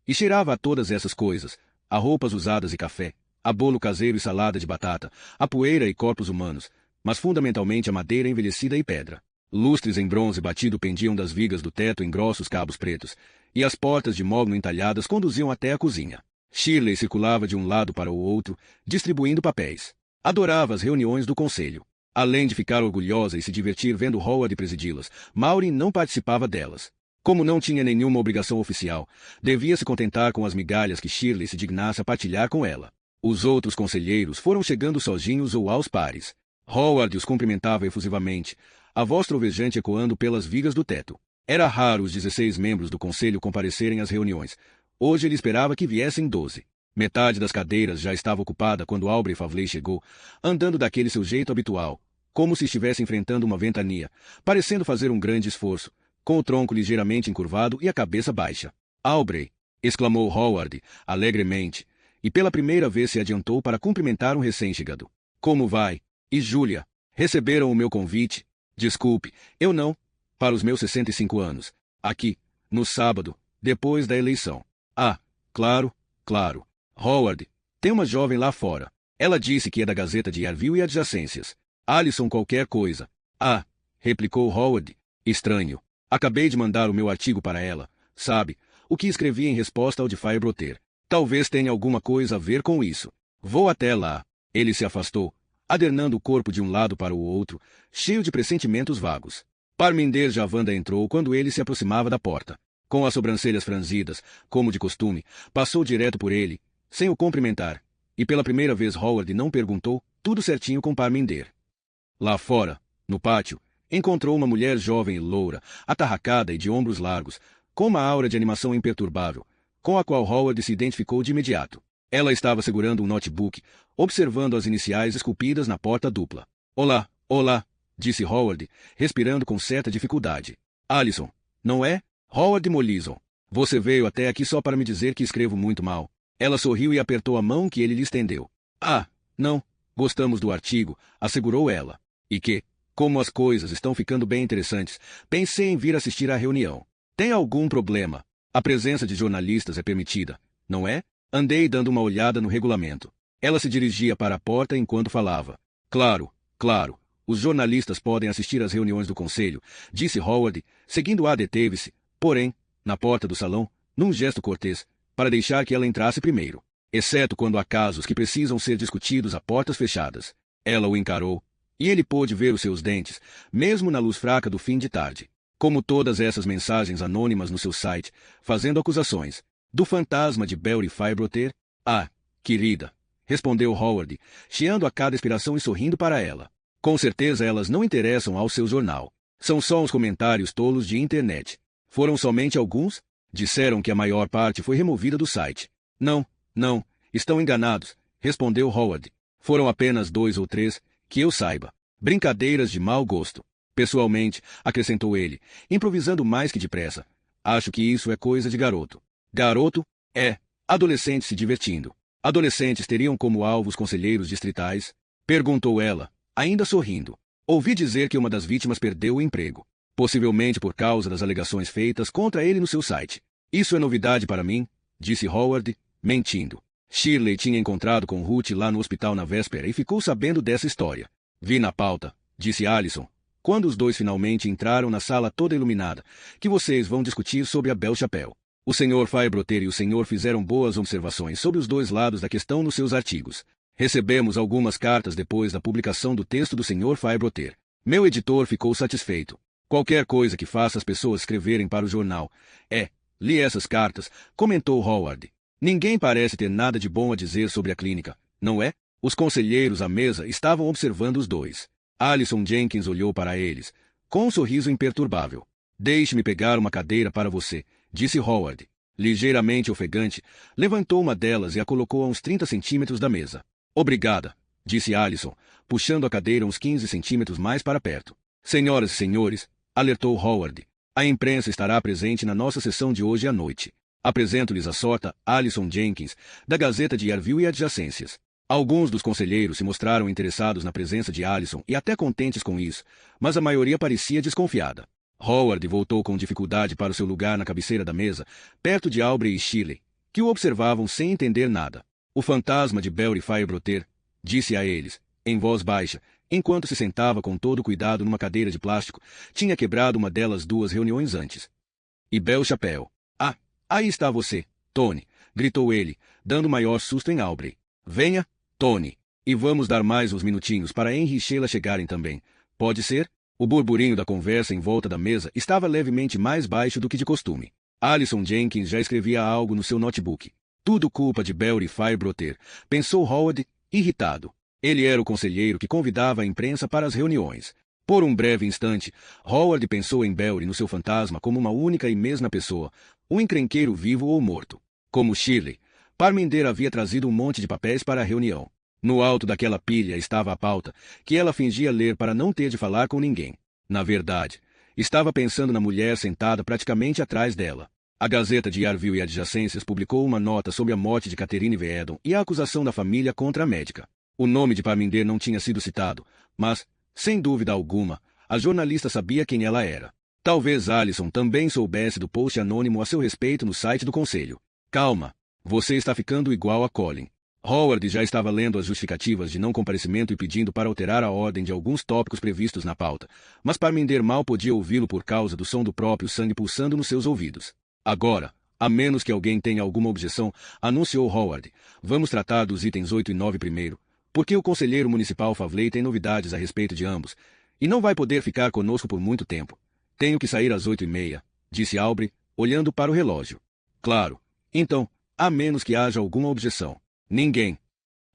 E cheirava a todas essas coisas, a roupas usadas e café, a bolo caseiro e salada de batata, a poeira e corpos humanos, mas fundamentalmente a madeira envelhecida e pedra. Lustres em bronze batido pendiam das vigas do teto em grossos cabos pretos, e as portas de mogno entalhadas conduziam até a cozinha. Shirley circulava de um lado para o outro, distribuindo papéis. Adorava as reuniões do conselho. Além de ficar orgulhosa e se divertir vendo Howard presidi-las, Maureen não participava delas. Como não tinha nenhuma obrigação oficial, devia se contentar com as migalhas que Shirley se dignasse a partilhar com ela. Os outros conselheiros foram chegando sozinhos ou aos pares. Howard os cumprimentava efusivamente, a voz trovejante ecoando pelas vigas do teto. Era raro os 16 membros do conselho comparecerem às reuniões. Hoje ele esperava que viessem 12. Metade das cadeiras já estava ocupada quando Aubrey Favley chegou, andando daquele seu jeito habitual, como se estivesse enfrentando uma ventania, parecendo fazer um grande esforço, com o tronco ligeiramente encurvado e a cabeça baixa. Aubrey! Exclamou Howard, alegremente, e pela primeira vez se adiantou para cumprimentar um recém-chegado. Como vai? E Julia? Receberam o meu convite? Desculpe, eu não. Para os meus 65 anos. Aqui, no sábado, depois da eleição. Ah, claro, claro. Howard, tem uma jovem lá fora. Ela disse que é da Gazeta de Yarville e adjacências. Alison qualquer coisa. Ah, replicou Howard. Estranho. Acabei de mandar o meu artigo para ela. Sabe, o que escrevi em resposta ao de Firebroter. Talvez tenha alguma coisa a ver com isso. Vou até lá. Ele se afastou, adernando o corpo de um lado para o outro, cheio de pressentimentos vagos. Parminder Javanda entrou quando ele se aproximava da porta. Com as sobrancelhas franzidas, como de costume, passou direto por ele, sem o cumprimentar, e pela primeira vez Howard não perguntou, tudo certinho com Parminder. Lá fora, no pátio, encontrou uma mulher jovem e loura, atarracada e de ombros largos, com uma aura de animação imperturbável, com a qual Howard se identificou de imediato. Ela estava segurando um notebook, observando as iniciais esculpidas na porta dupla. Olá, olá, disse Howard, respirando com certa dificuldade. Alison, não é? Howard Mollison. Você veio até aqui só para me dizer que escrevo muito mal. Ela sorriu e apertou a mão que ele lhe estendeu. Ah, não. Gostamos do artigo, assegurou ela. E que, como as coisas estão ficando bem interessantes, pensei em vir assistir à reunião. Tem algum problema? A presença de jornalistas é permitida, não é? Andei dando uma olhada no regulamento. Ela se dirigia para a porta enquanto falava. Claro, claro. Os jornalistas podem assistir às reuniões do conselho, disse Howard, seguindo-a deteve-se, porém, na porta do salão, num gesto cortês, para deixar que ela entrasse primeiro, exceto quando há casos que precisam ser discutidos a portas fechadas. Ela o encarou, e ele pôde ver os seus dentes, mesmo na luz fraca do fim de tarde. Como todas essas mensagens anônimas no seu site, fazendo acusações. Do fantasma de Belry Firebroter? Ah, querida, respondeu Howard, chiando a cada expiração e sorrindo para ela. Com certeza elas não interessam ao seu jornal. São só uns comentários tolos de internet. Foram somente alguns? Disseram que a maior parte foi removida do site. Não, não, estão enganados, respondeu Howard. Foram apenas 2 ou 3, que eu saiba. Brincadeiras de mau gosto. Pessoalmente, acrescentou ele, improvisando mais que depressa. Acho que isso é coisa de garoto. Garoto? É. Adolescentes se divertindo. Adolescentes teriam como alvo os conselheiros distritais? Perguntou ela, ainda sorrindo. Ouvi dizer que uma das vítimas perdeu o emprego. possivelmente por causa das alegações feitas contra ele no seu site. Isso é novidade para mim, disse Howard, mentindo. Shirley tinha encontrado com Ruth lá no hospital na véspera e ficou sabendo dessa história. Vi na pauta, disse Allison, quando os dois finalmente entraram na sala toda iluminada, que vocês vão discutir sobre a Belle Chapelle. O Sr. Firebroter e o senhor fizeram boas observações sobre os dois lados da questão nos seus artigos. Recebemos algumas cartas depois da publicação do texto do Sr. Firebroter. Meu editor ficou satisfeito. Qualquer coisa que faça as pessoas escreverem para o jornal. Li essas cartas, comentou Howard. Ninguém parece ter nada de bom a dizer sobre a clínica, não é? Os conselheiros à mesa estavam observando os dois. Allison Jenkins olhou para eles, com um sorriso imperturbável. Deixe-me pegar uma cadeira para você, disse Howard. Ligeiramente ofegante, levantou uma delas e a colocou a uns 30 centímetros da mesa. Obrigada, disse Allison, puxando a cadeira uns 15 centímetros mais para perto. Senhoras e senhores, alertou Howard, a imprensa estará presente na nossa sessão de hoje à noite. Apresento-lhes a sota Allison Jenkins, da Gazeta de Yarville e Adjacências. Alguns dos conselheiros se mostraram interessados na presença de Allison e até contentes com isso, mas a maioria parecia desconfiada. Howard voltou com dificuldade para o seu lugar na cabeceira da mesa, perto de Aubrey e Shirley, que o observavam sem entender nada. O fantasma de Belry Firebroter, disse a eles, em voz baixa, enquanto se sentava com todo cuidado numa cadeira de plástico, tinha quebrado uma delas 2 reuniões antes. E Belle Chapelle. Ah, aí está você, Tony, gritou ele, dando maior susto em Aubrey. Venha, Tony, e vamos dar mais uns minutinhos para Henry e Sheila chegarem também. Pode ser? O burburinho da conversa em volta da mesa estava levemente mais baixo do que de costume. Allison Jenkins já escrevia algo no seu notebook. Tudo culpa de Belry Firebroter, pensou Howard, irritado. Ele era o conselheiro que convidava a imprensa para as reuniões. Por um breve instante, Howard pensou em Belry no seu fantasma como uma única e mesma pessoa, um encrenqueiro vivo ou morto. Como Shirley, Parminder havia trazido um monte de papéis para a reunião. No alto daquela pilha estava a pauta, que ela fingia ler para não ter de falar com ninguém. Na verdade, estava pensando na mulher sentada praticamente atrás dela. A Gazeta de Yarville e Adjacências publicou uma nota sobre a morte de Catherine Veedon e a acusação da família contra a médica. O nome de Parminder não tinha sido citado, mas, sem dúvida alguma, a jornalista sabia quem ela era. Talvez Allison também soubesse do post anônimo a seu respeito no site do conselho. Calma, você está ficando igual a Colin. Howard já estava lendo as justificativas de não comparecimento e pedindo para alterar a ordem de alguns tópicos previstos na pauta, mas Parminder mal podia ouvi-lo por causa do som do próprio sangue pulsando nos seus ouvidos. Agora, a menos que alguém tenha alguma objeção, anunciou Howard, vamos tratar dos itens 8 e 9 primeiro, porque o conselheiro municipal Favley tem novidades a respeito de ambos, e não vai poder ficar conosco por muito tempo. Tenho que sair às 8h30, disse Aubrey, olhando para o relógio. Claro. Então, a menos que haja alguma objeção. Ninguém.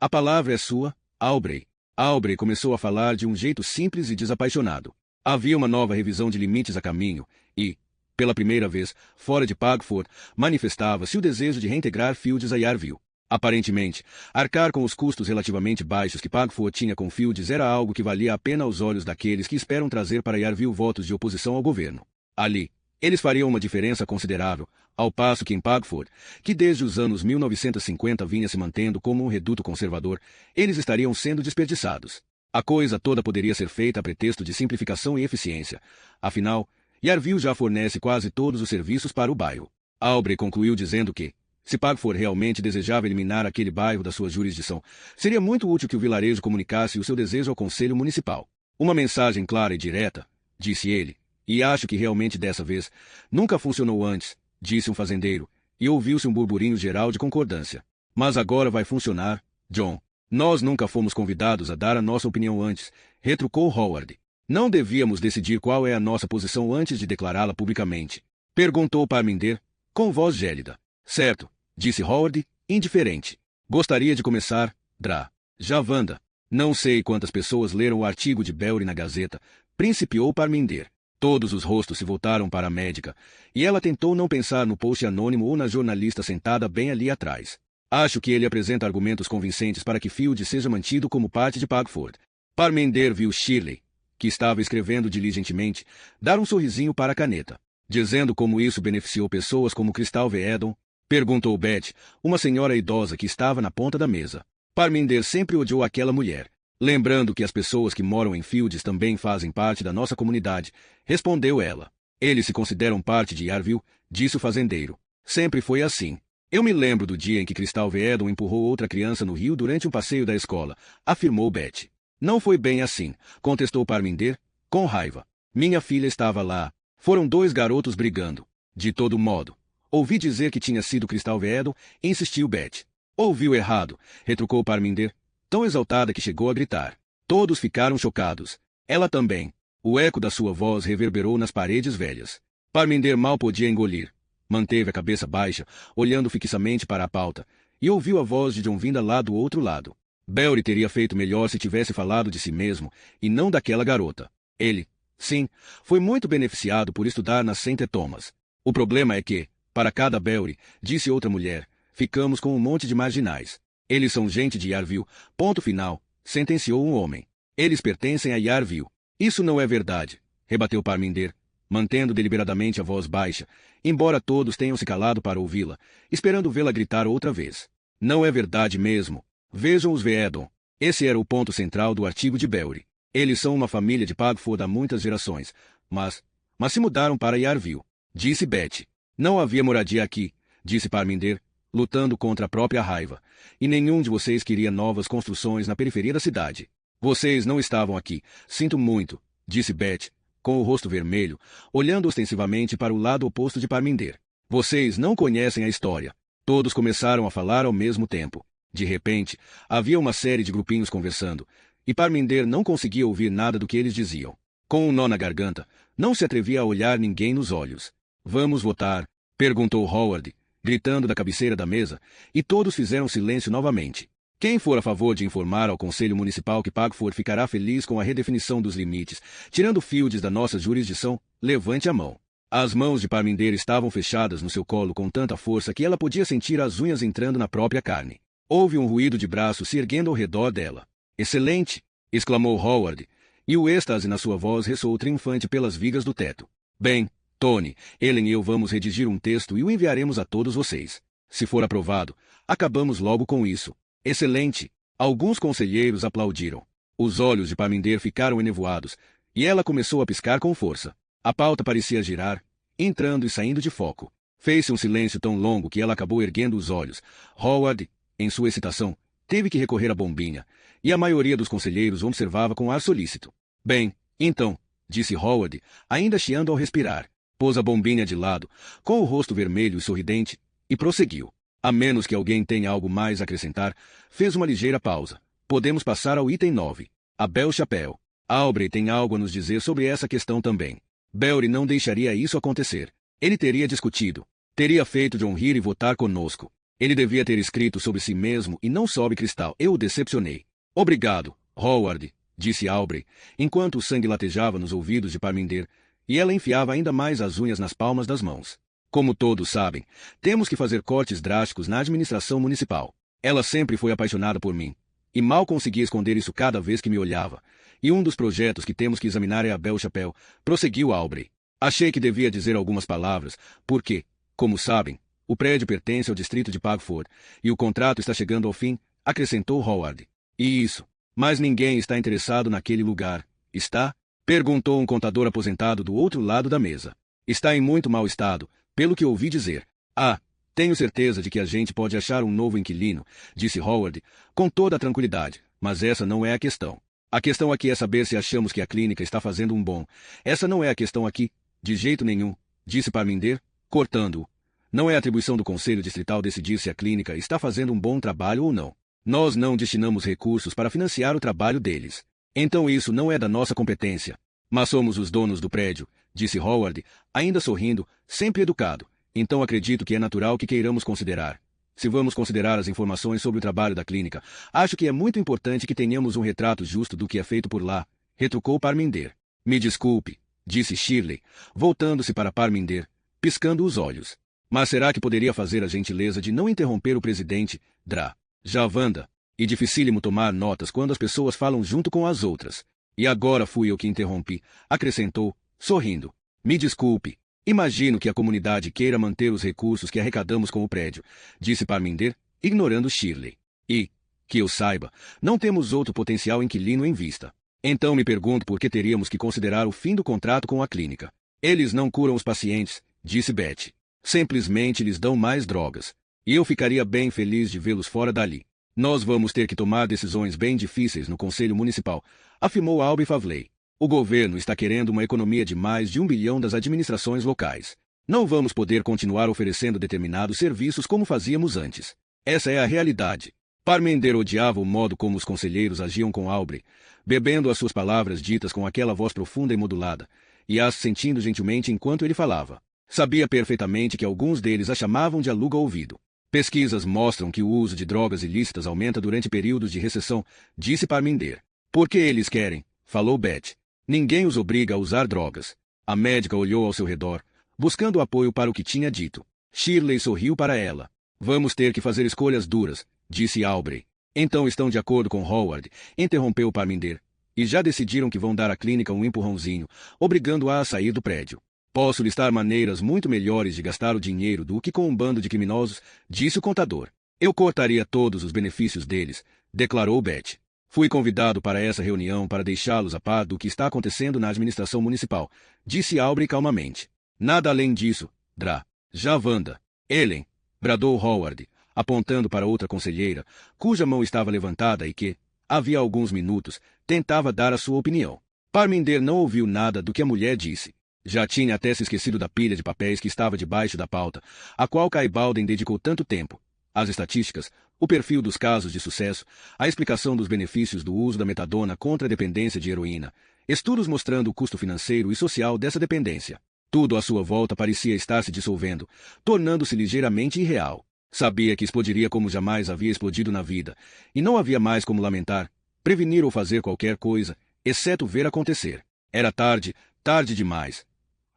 A palavra é sua, Aubrey. Aubrey começou a falar de um jeito simples e desapaixonado. Havia uma nova revisão de limites a caminho e, pela primeira vez, fora de Pagford, manifestava-se o desejo de reintegrar Fields a Yarville. Aparentemente, arcar com os custos relativamente baixos que Pagford tinha com Fields era algo que valia a pena aos olhos daqueles que esperam trazer para Yarville votos de oposição ao governo. Ali, eles fariam uma diferença considerável, ao passo que em Pagford, que desde os anos 1950 vinha se mantendo como um reduto conservador, eles estariam sendo desperdiçados. A coisa toda poderia ser feita a pretexto de simplificação e eficiência. Afinal, Yarville já fornece quase todos os serviços para o bairro. Aubrey concluiu dizendo que, se Pagford realmente desejava eliminar aquele bairro da sua jurisdição, seria muito útil que o vilarejo comunicasse o seu desejo ao Conselho Municipal. Uma mensagem clara e direta, disse ele, e acho que realmente dessa vez, nunca funcionou antes, disse um fazendeiro, e ouviu-se um burburinho geral de concordância. Mas agora vai funcionar, John. Nós nunca fomos convidados a dar a nossa opinião antes, retrucou Howard. Não devíamos decidir qual é a nossa posição antes de declará-la publicamente. Perguntou Parminder, com voz gélida. Certo, disse Howard, indiferente. Gostaria de começar, Dra. Javanda. Não sei quantas pessoas leram o artigo de Belry na Gazeta, principiou Parminder. Todos os rostos se voltaram para a médica, e ela tentou não pensar no post anônimo ou na jornalista sentada bem ali atrás. Acho que ele apresenta argumentos convincentes para que Field seja mantido como parte de Pagford. Parminder viu Shirley, que estava escrevendo diligentemente, dar um sorrisinho para a caneta. Dizendo como isso beneficiou pessoas como Crystal Veedon, perguntou Beth, uma senhora idosa que estava na ponta da mesa. Parminder sempre odiou aquela mulher. Lembrando que as pessoas que moram em Fields também fazem parte da nossa comunidade, respondeu ela. Eles se consideram parte de Yarville, disse o fazendeiro. Sempre foi assim. Eu me lembro do dia em que Cristal Veedon empurrou outra criança no rio durante um passeio da escola, afirmou Betty. Não foi bem assim, contestou Parminder, com raiva. Minha filha estava lá. Foram 2 garotos brigando. De todo modo. Ouvi dizer que tinha sido Cristal Veedon, insistiu Betty. Ouviu errado, retrucou Parminder, tão exaltada que chegou a gritar. Todos ficaram chocados. Ela também. O eco da sua voz reverberou nas paredes velhas. Parminder mal podia engolir. Manteve a cabeça baixa, olhando fixamente para a pauta, e ouviu a voz de John vinda lá do outro lado. Belry teria feito melhor se tivesse falado de si mesmo, e não daquela garota. Ele, sim, foi muito beneficiado por estudar na St. Thomas. O problema é que, para cada Belry, disse outra mulher, ficamos com um monte de marginais. Eles são gente de Yarville, ponto final, sentenciou um homem. Eles pertencem a Yarville. Isso não é verdade, rebateu Parminder, mantendo deliberadamente a voz baixa, embora todos tenham se calado para ouvi-la, esperando vê-la gritar outra vez. Não é verdade mesmo. Vejam os Veedon. Esse era o ponto central do artigo de Belry. Eles são uma família de Pagford há muitas gerações, mas se mudaram para Yarville, disse Betty. Não havia moradia aqui, disse Parminder, lutando contra a própria raiva, e nenhum de vocês queria novas construções na periferia da cidade. Vocês não estavam aqui, sinto muito, disse Betty, com o rosto vermelho, olhando ostensivamente para o lado oposto de Parminder. Vocês não conhecem a história. Todos começaram a falar ao mesmo tempo. De repente, havia uma série de grupinhos conversando, e Parminder não conseguia ouvir nada do que eles diziam. Com um nó na garganta, não se atrevia a olhar ninguém nos olhos. Vamos votar? Perguntou Howard, gritando da cabeceira da mesa, e todos fizeram silêncio novamente. Quem for a favor de informar ao Conselho Municipal que Pagford ficará feliz com a redefinição dos limites, tirando Fields da nossa jurisdição, levante a mão. As mãos de Parminder estavam fechadas no seu colo com tanta força que ela podia sentir as unhas entrando na própria carne. Houve um ruído de braços se erguendo ao redor dela. Excelente! Exclamou Howard, e o êxtase na sua voz ressoou triunfante pelas vigas do teto. Bem, Tony, Ellen e eu vamos redigir um texto e o enviaremos a todos vocês. Se for aprovado, acabamos logo com isso. Excelente! Alguns conselheiros aplaudiram. Os olhos de Parminder ficaram enevoados, e ela começou a piscar com força. A pauta parecia girar, entrando e saindo de foco. Fez-se um silêncio tão longo que ela acabou erguendo os olhos. Howard, em sua excitação, teve que recorrer à bombinha, e a maioria dos conselheiros o observava com ar solícito. Bem, então, disse Howard, ainda chiando ao respirar. Pôs a bombinha de lado, com o rosto vermelho e sorridente, e prosseguiu. A menos que alguém tenha algo mais a acrescentar, fez uma ligeira pausa. Podemos passar ao item 9. A Belle Chapelle. Aubrey tem algo a nos dizer sobre essa questão também. Belry não deixaria isso acontecer. Ele teria discutido. Teria feito John rir e votar conosco. Ele devia ter escrito sobre si mesmo e não sobre Cristal. Eu o decepcionei. Obrigado, Howard, disse Aubrey, enquanto o sangue latejava nos ouvidos de Parminder, e ela enfiava ainda mais as unhas nas palmas das mãos. Como todos sabem, temos que fazer cortes drásticos na administração municipal. Ela sempre foi apaixonada por mim, e mal conseguia esconder isso cada vez que me olhava. E um dos projetos que temos que examinar é a Belle Chapelle, prosseguiu Aubrey. Achei que devia dizer algumas palavras, porque, como sabem, o prédio pertence ao distrito de Pagford, e o contrato está chegando ao fim, acrescentou Howard. E isso. Mas ninguém está interessado naquele lugar, está? Perguntou um contador aposentado do outro lado da mesa. Está em muito mau estado, pelo que ouvi dizer. Ah, tenho certeza de que a gente pode achar um novo inquilino, disse Howard, com toda a tranquilidade, mas essa não é a questão. A questão aqui é saber se achamos que a clínica está fazendo um bom. Essa não é a questão aqui, de jeito nenhum, disse Parminder, cortando-o. Não é atribuição do Conselho Distrital decidir se a clínica está fazendo um bom trabalho ou não. Nós não destinamos recursos para financiar o trabalho deles. Então isso não é da nossa competência. Mas somos os donos do prédio, disse Howard, ainda sorrindo, sempre educado. Então acredito que é natural que queiramos considerar. Se vamos considerar as informações sobre o trabalho da clínica, acho que é muito importante que tenhamos um retrato justo do que é feito por lá, retrucou Parminder. Me desculpe, disse Shirley, voltando-se para Parminder, piscando os olhos. Mas será que poderia fazer a gentileza de não interromper o presidente, Dra. Javanda? E dificílimo tomar notas quando as pessoas falam junto com as outras. E agora fui eu que interrompi, acrescentou, sorrindo. Me desculpe. Imagino que a comunidade queira manter os recursos que arrecadamos com o prédio, disse Parminder, ignorando Shirley. E, Que eu saiba, não temos outro potencial inquilino em vista. Então me pergunto por que teríamos que considerar o fim do contrato com a clínica. Eles não curam os pacientes, disse Betty. Simplesmente lhes dão mais drogas. E eu ficaria bem feliz de vê-los fora dali. Nós vamos ter que tomar decisões bem difíceis no Conselho Municipal, afirmou Albie Favley. O governo está querendo uma economia de mais de 1 bilhão das administrações locais. Não vamos poder continuar oferecendo determinados serviços como fazíamos antes. Essa é a realidade. Parmender odiava o modo como os conselheiros agiam com Aubrey, bebendo as suas palavras ditas com aquela voz profunda e modulada, e as sentindo gentilmente enquanto ele falava. Sabia perfeitamente que alguns deles a chamavam de aluga-ouvido. Pesquisas mostram que o uso de drogas ilícitas aumenta durante períodos de recessão, disse Parmender. Porque eles querem, falou Beth. Ninguém os obriga a usar drogas. A médica olhou ao seu redor, buscando apoio para o que tinha dito. Shirley sorriu para ela. Vamos ter que fazer escolhas duras, disse Aubrey. Então estão de acordo com Howard, interrompeu Parmender. E já decidiram que vão dar à clínica um empurrãozinho, obrigando-a a sair do prédio. Posso listar maneiras muito melhores de gastar o dinheiro do que com um bando de criminosos, disse o contador. Eu cortaria todos os benefícios deles, declarou Beth. Fui convidado para essa reunião para deixá-los a par do que está acontecendo na administração municipal, disse Aubrey calmamente. Nada além disso, Dra. Javanda. Ellen, bradou Howard, apontando para outra conselheira, cuja mão estava levantada e que, havia alguns minutos, tentava dar a sua opinião. Parmender não ouviu nada do que a mulher disse. Já tinha até se esquecido da pilha de papéis que estava debaixo da pauta, a qual Kai Baldwin dedicou tanto tempo. As estatísticas, o perfil dos casos de sucesso, a explicação dos benefícios do uso da metadona contra a dependência de heroína, estudos mostrando o custo financeiro e social dessa dependência. Tudo à sua volta parecia estar se dissolvendo, tornando-se ligeiramente irreal. Sabia que explodiria como jamais havia explodido na vida, e não havia mais como lamentar, prevenir ou fazer qualquer coisa, exceto ver acontecer. Era tarde, tarde demais.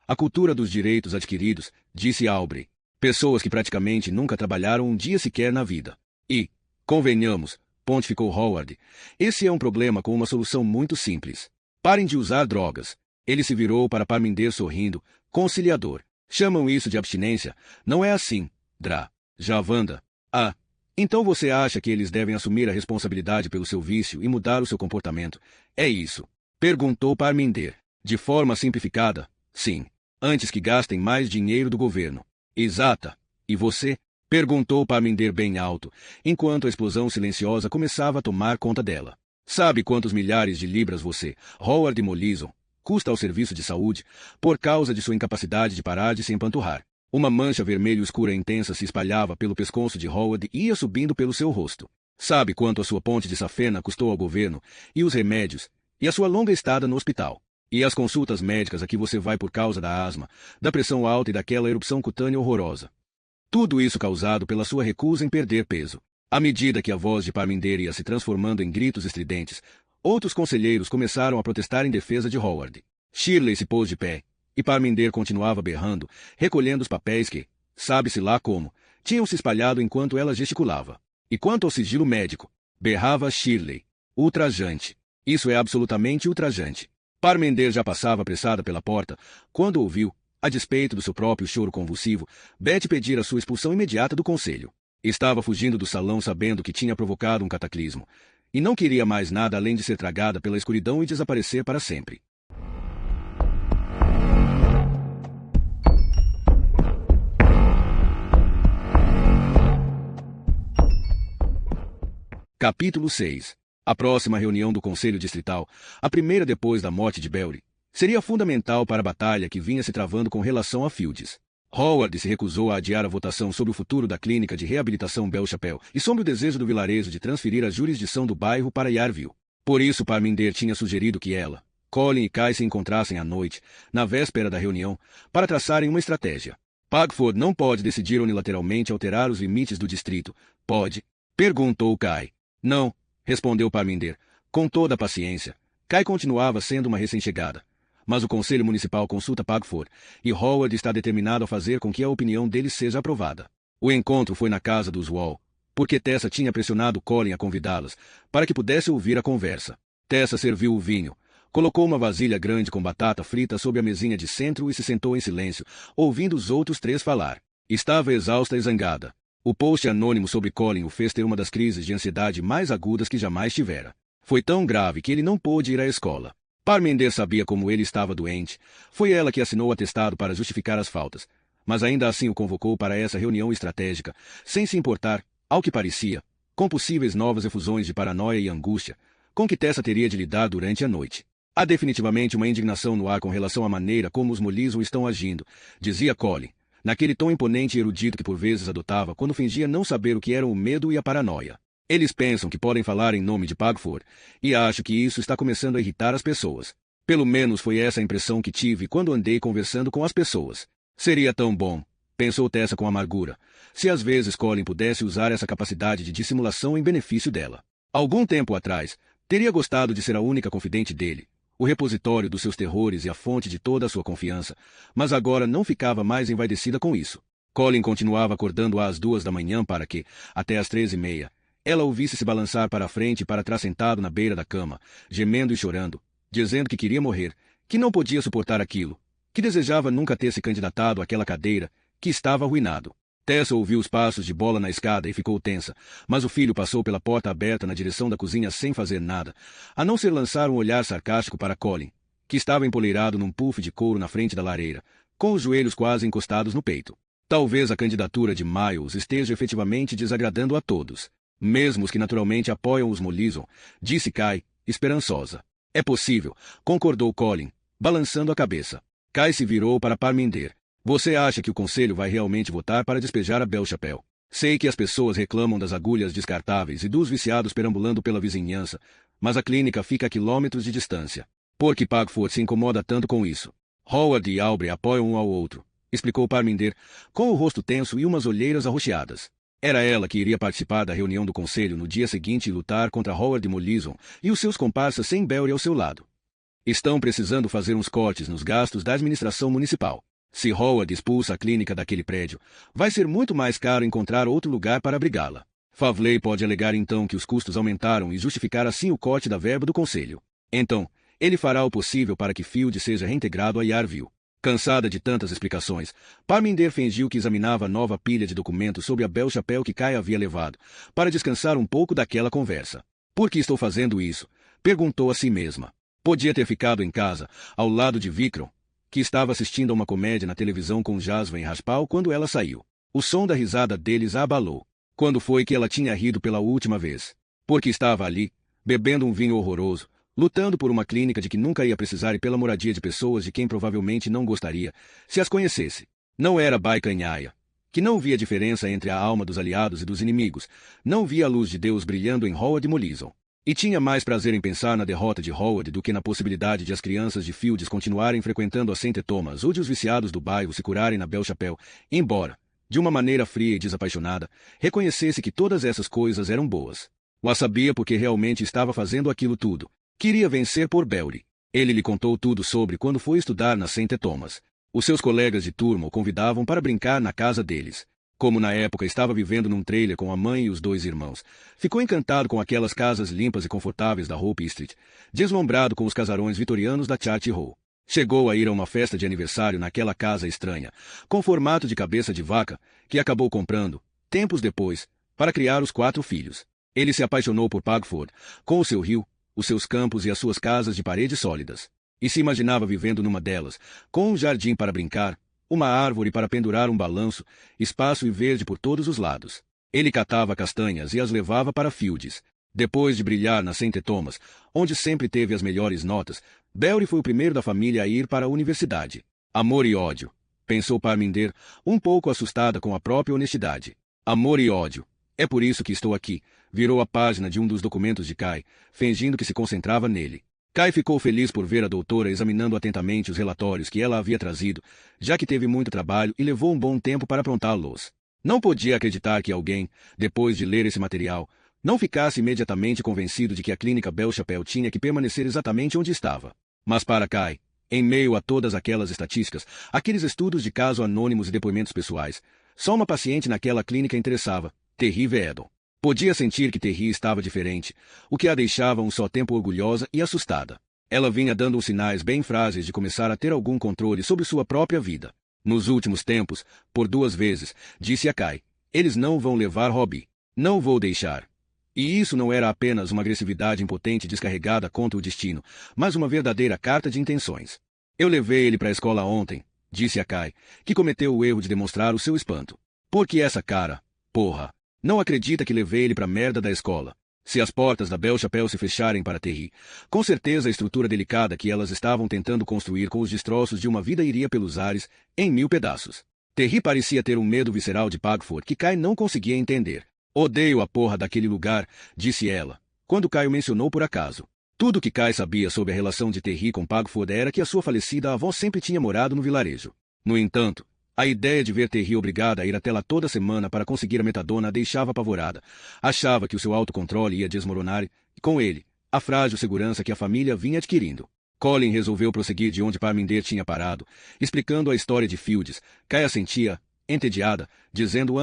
A cultura dos direitos adquiridos, disse Aubrey. Pessoas que praticamente nunca trabalharam um dia sequer na vida. E, convenhamos, pontificou Howard, esse é um problema com uma solução muito simples. Parem de usar drogas. Ele se virou para Parmender sorrindo, conciliador. Chamam isso de abstinência, não é assim, Dra. Javanda. Ah, então você acha que eles devem assumir a responsabilidade pelo seu vício e mudar o seu comportamento? É isso? Perguntou Parmender. De forma simplificada, sim. Antes que gastem mais dinheiro do governo. Exata. E você? Perguntou Parmender bem alto, enquanto a explosão silenciosa começava a tomar conta dela. Sabe quantos milhares de libras você, Howard Mollison, custa ao serviço de saúde, por causa de sua incapacidade de parar de se empanturrar? Uma mancha vermelho escura intensa se espalhava pelo pescoço de Howard e ia subindo pelo seu rosto. Sabe quanto a sua ponte de safena custou ao governo, e os remédios, e a sua longa estada no hospital? E as consultas médicas a que você vai por causa da asma, da pressão alta e daquela erupção cutânea horrorosa. Tudo isso causado pela sua recusa em perder peso. À medida que a voz de Parmender ia se transformando em gritos estridentes, outros conselheiros começaram a protestar em defesa de Howard. Shirley se pôs de pé, e Parmender continuava berrando, recolhendo os papéis que, sabe-se lá como, tinham se espalhado enquanto ela gesticulava. E quanto ao sigilo médico, berrava Shirley. Ultrajante. Isso é absolutamente ultrajante. Parmender já passava apressada pela porta, quando ouviu, a despeito do seu próprio choro convulsivo, Beth pedir a sua expulsão imediata do conselho. Estava fugindo do salão sabendo que tinha provocado um cataclismo, e não queria mais nada além de ser tragada pela escuridão e desaparecer para sempre. Capítulo 6. A próxima reunião do Conselho Distrital, a primeira depois da morte de Belry, seria fundamental para a batalha que vinha se travando com relação a Fields. Howard se recusou a adiar a votação sobre o futuro da clínica de reabilitação Belle Chapelle e sobre o desejo do vilarejo de transferir a jurisdição do bairro para Yarville. Por isso Parmender tinha sugerido que ela, Colin e Kai se encontrassem à noite, na véspera da reunião, para traçarem uma estratégia. Pagford não pode decidir unilateralmente alterar os limites do distrito, pode? Perguntou Kai. Não, respondeu Parmender, com toda a paciência. Kai continuava sendo uma recém-chegada. Mas o Conselho Municipal consulta Pagford, e Howard está determinado a fazer com que a opinião dele seja aprovada. O encontro foi na casa dos Wall, porque Tessa tinha pressionado Colin a convidá-las, para que pudesse ouvir a conversa. Tessa serviu o vinho, colocou uma vasilha grande com batata frita sobre a mesinha de centro e se sentou em silêncio, ouvindo os outros três falar. Estava exausta e zangada. O post anônimo sobre Colin o fez ter uma das crises de ansiedade mais agudas que jamais tivera. Foi tão grave que ele não pôde ir à escola. Parminder sabia como ele estava doente. Foi ela que assinou o atestado para justificar as faltas. Mas ainda assim o convocou para essa reunião estratégica, sem se importar, ao que parecia, com possíveis novas efusões de paranoia e angústia, com que Tessa teria de lidar durante a noite. Há definitivamente uma indignação no ar com relação à maneira como os Mollison estão agindo, dizia Colin, naquele tom imponente e erudito que por vezes adotava quando fingia não saber o que eram o medo e a paranoia. Eles pensam que podem falar em nome de Pagford, e acho que isso está começando a irritar as pessoas. Pelo menos foi essa a impressão que tive quando andei conversando com as pessoas. Seria tão bom, pensou Tessa com amargura, se às vezes Colin pudesse usar essa capacidade de dissimulação em benefício dela. Algum tempo atrás, teria gostado de ser a única confidente dele, o repositório dos seus terrores e a fonte de toda a sua confiança, mas agora não ficava mais envaidecida com isso. Colin continuava acordando às 2 da manhã para que, até às 3:30, ela o visse se balançar para a frente e para trás sentado na beira da cama, gemendo e chorando, dizendo que queria morrer, que não podia suportar aquilo, que desejava nunca ter se candidatado àquela cadeira, que estava arruinado. Tessa ouviu os passos de Bola na escada e ficou tensa, mas o filho passou pela porta aberta na direção da cozinha sem fazer nada, a não ser lançar um olhar sarcástico para Colin, que estava empoleirado num puff de couro na frente da lareira, com os joelhos quase encostados no peito. Talvez a candidatura de Miles esteja efetivamente desagradando a todos, mesmo os que naturalmente apoiam os Mollison, disse Kai, esperançosa. É possível, concordou Colin, balançando a cabeça. Kai se virou para Parminder. Você acha que o conselho vai realmente votar para despejar a Belle-Chapelle? Sei que as pessoas reclamam das agulhas descartáveis e dos viciados perambulando pela vizinhança, mas a clínica fica a quilômetros de distância. Por que Pagford se incomoda tanto com isso? Howard e Aubrey apoiam um ao outro, explicou Parminder, com o rosto tenso e umas olheiras arroxeadas. Era ela que iria participar da reunião do conselho no dia seguinte e lutar contra Howard Mollison e os seus comparsas sem Belry ao seu lado. Estão precisando fazer uns cortes nos gastos da administração municipal. Se Howard expulsa a clínica daquele prédio, vai ser muito mais caro encontrar outro lugar para abrigá-la. Favley pode alegar então que os custos aumentaram e justificar assim o corte da verba do conselho. Então, ele fará o possível para que Field seja reintegrado a Yarville. Cansada de tantas explicações, Parminder fingiu que examinava a nova pilha de documentos sobre a Belle-Chapelle que Kai havia levado, para descansar um pouco daquela conversa. Por que estou fazendo isso? Perguntou a si mesma. Podia ter ficado em casa, ao lado de Vikram, que estava assistindo a uma comédia na televisão com Jasvan e Raspal quando ela saiu. O som da risada deles a abalou. Quando foi que ela tinha rido pela última vez? Porque estava ali, bebendo um vinho horroroso, lutando por uma clínica de que nunca ia precisar e pela moradia de pessoas de quem provavelmente não gostaria, se as conhecesse. Não era Baikanhaya, que não via diferença entre a alma dos aliados e dos inimigos, não via a luz de Deus brilhando em Howard Mollison. E tinha mais prazer em pensar na derrota de Howard do que na possibilidade de as crianças de Fields continuarem frequentando a St. Thomas ou de os viciados do bairro se curarem na Belle-Chapelle, embora, de uma maneira fria e desapaixonada, reconhecesse que todas essas coisas eram boas. O a sabia porque realmente estava fazendo aquilo tudo. Queria vencer por Belry. Ele lhe contou tudo sobre quando foi estudar na St. Thomas. Os seus colegas de turma o convidavam para brincar na casa deles. Como na época estava vivendo num trailer com a mãe e os 2 irmãos, ficou encantado com aquelas casas limpas e confortáveis da Hope Street, deslumbrado com os casarões vitorianos da Charty Hall. Chegou a ir a uma festa de aniversário naquela casa estranha, com formato de cabeça de vaca, que acabou comprando, tempos depois, para criar os 4 filhos. Ele se apaixonou por Pagford, com o seu rio, os seus campos e as suas casas de paredes sólidas. E se imaginava vivendo numa delas, com um jardim para brincar, uma árvore para pendurar um balanço, espaço e verde por todos os lados. Ele catava castanhas e as levava para Fields. Depois de brilhar na St. Thomas, onde sempre teve as melhores notas, Belry foi o primeiro da família a ir para a universidade. Amor e ódio, pensou Parminder, um pouco assustada com a própria honestidade. Amor e ódio. É por isso que estou aqui. Virou a página de um dos documentos de Kai, fingindo que se concentrava nele. Kai ficou feliz por ver a doutora examinando atentamente os relatórios que ela havia trazido, já que teve muito trabalho e levou um bom tempo para aprontá-los. Não podia acreditar que alguém, depois de ler esse material, não ficasse imediatamente convencido de que a clínica Belle-Chapelle tinha que permanecer exatamente onde estava. Mas para Kai, em meio a todas aquelas estatísticas, aqueles estudos de caso anônimos e depoimentos pessoais, só uma paciente naquela clínica interessava, Terry Vedon. Podia sentir que Terry estava diferente, o que a deixava um só tempo orgulhosa e assustada. Ela vinha dando uns sinais bem frágeis de começar a ter algum controle sobre sua própria vida. Nos últimos tempos, por 2 vezes, disse a Kai, Eles não vão levar Robbie. Não vou deixar. E isso não era apenas uma agressividade impotente descarregada contra o destino, mas uma verdadeira carta de intenções. Eu levei ele para a escola ontem, disse a Kai, que cometeu o erro de demonstrar o seu espanto. Por que essa cara? Porra. Não acredita que levei ele pra merda da escola. Se as portas da Belle Chapelle se fecharem para Terry, com certeza a estrutura delicada que elas estavam tentando construir com os destroços de uma vida iria pelos ares, em 1000 pedaços. Terry parecia ter um medo visceral de Pagford que Kai não conseguia entender. Odeio a porra daquele lugar, disse ela, quando Kai o mencionou por acaso. Tudo que Kai sabia sobre a relação de Terry com Pagford era que a sua falecida avó sempre tinha morado no vilarejo. No entanto, a ideia de ver Terry obrigada a ir até lá toda semana para conseguir a metadona a deixava apavorada. Achava que o seu autocontrole ia desmoronar e, com ele, a frágil segurança que a família vinha adquirindo. Colin resolveu prosseguir de onde Parminder tinha parado, explicando a história de Fields. Kai assentia, entediada, dizendo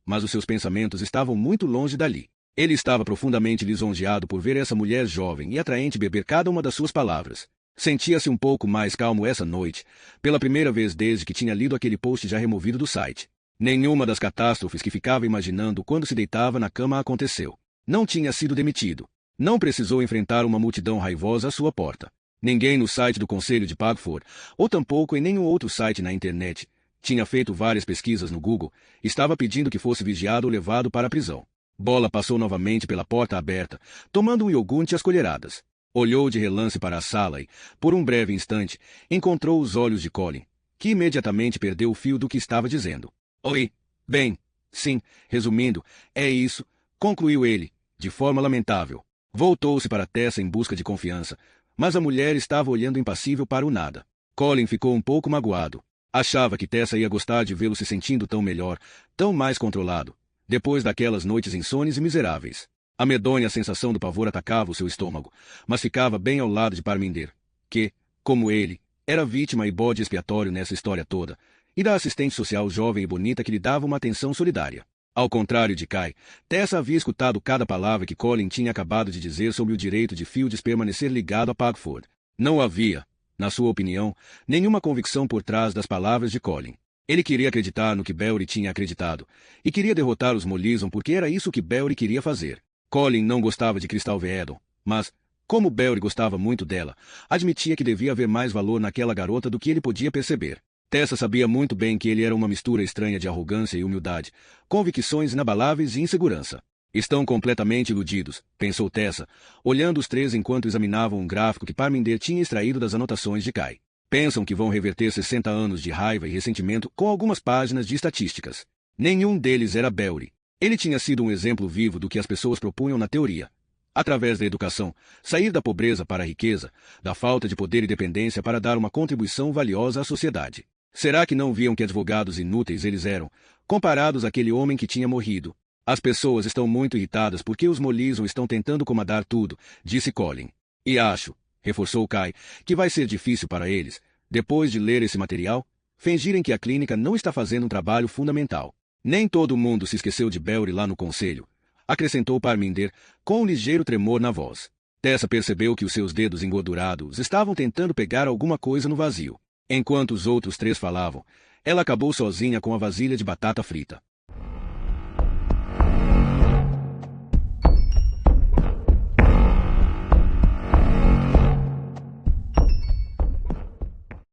mas os seus pensamentos estavam muito longe dali. Ele estava profundamente lisonjeado por ver essa mulher jovem e atraente beber cada uma das suas palavras. Sentia-se um pouco mais calmo essa noite, pela primeira vez desde que tinha lido aquele post já removido do site. Nenhuma das catástrofes que ficava imaginando quando se deitava na cama aconteceu. Não tinha sido demitido. Não precisou enfrentar uma multidão raivosa à sua porta. Ninguém no site do Conselho de Pagford, ou tampouco em nenhum outro site na internet, tinha feito várias pesquisas no Google, estava pedindo que fosse vigiado ou levado para a prisão. Bola passou novamente pela porta aberta, tomando um iogurte às colheradas. Olhou de relance para a sala e, por um breve instante, encontrou os olhos de Colin, que imediatamente perdeu o fio do que estava dizendo. Oi. Bem, sim, resumindo, é isso, concluiu ele, de forma lamentável. Voltou-se para Tessa em busca de confiança, mas a mulher estava olhando impassível para o nada. Colin ficou um pouco magoado. Achava que Tessa ia gostar de vê-lo se sentindo tão melhor, tão mais controlado, depois daquelas noites insones e miseráveis. A medonha sensação do pavor atacava o seu estômago, mas ficava bem ao lado de Parminder, que, como ele, era vítima e bode expiatório nessa história toda, e da assistente social jovem e bonita que lhe dava uma atenção solidária. Ao contrário de Kai, Tessa havia escutado cada palavra que Colin tinha acabado de dizer sobre o direito de Fields permanecer ligado a Pagford. Não havia, na sua opinião, nenhuma convicção por trás das palavras de Colin. Ele queria acreditar no que Belry tinha acreditado, e queria derrotar os Mollison porque era isso que Belry queria fazer. Colin não gostava de Crystal Veedon, mas, como Belry gostava muito dela, admitia que devia haver mais valor naquela garota do que ele podia perceber. Tessa sabia muito bem que ele era uma mistura estranha de arrogância e humildade, convicções inabaláveis e insegurança. Estão completamente iludidos, pensou Tessa, olhando os três enquanto examinavam um gráfico que Parminder tinha extraído das anotações de Kai. Pensam que vão reverter 60 anos de raiva e ressentimento com algumas páginas de estatísticas. Nenhum deles era Belry. Ele tinha sido um exemplo vivo do que as pessoas propunham na teoria. Através da educação, sair da pobreza para a riqueza, da falta de poder e dependência para dar uma contribuição valiosa à sociedade. Será que não viam que advogados inúteis eles eram, comparados àquele homem que tinha morrido? As pessoas estão muito irritadas porque os Mollison estão tentando comandar tudo, disse Colin. E acho, reforçou Kai, que vai ser difícil para eles, depois de ler esse material, fingirem que a clínica não está fazendo um trabalho fundamental. Nem todo mundo se esqueceu de Belry lá no conselho, acrescentou Parminder, com um ligeiro tremor na voz. Tessa percebeu que os seus dedos engordurados estavam tentando pegar alguma coisa no vazio. Enquanto os outros três falavam, ela acabou sozinha com a vasilha de batata frita.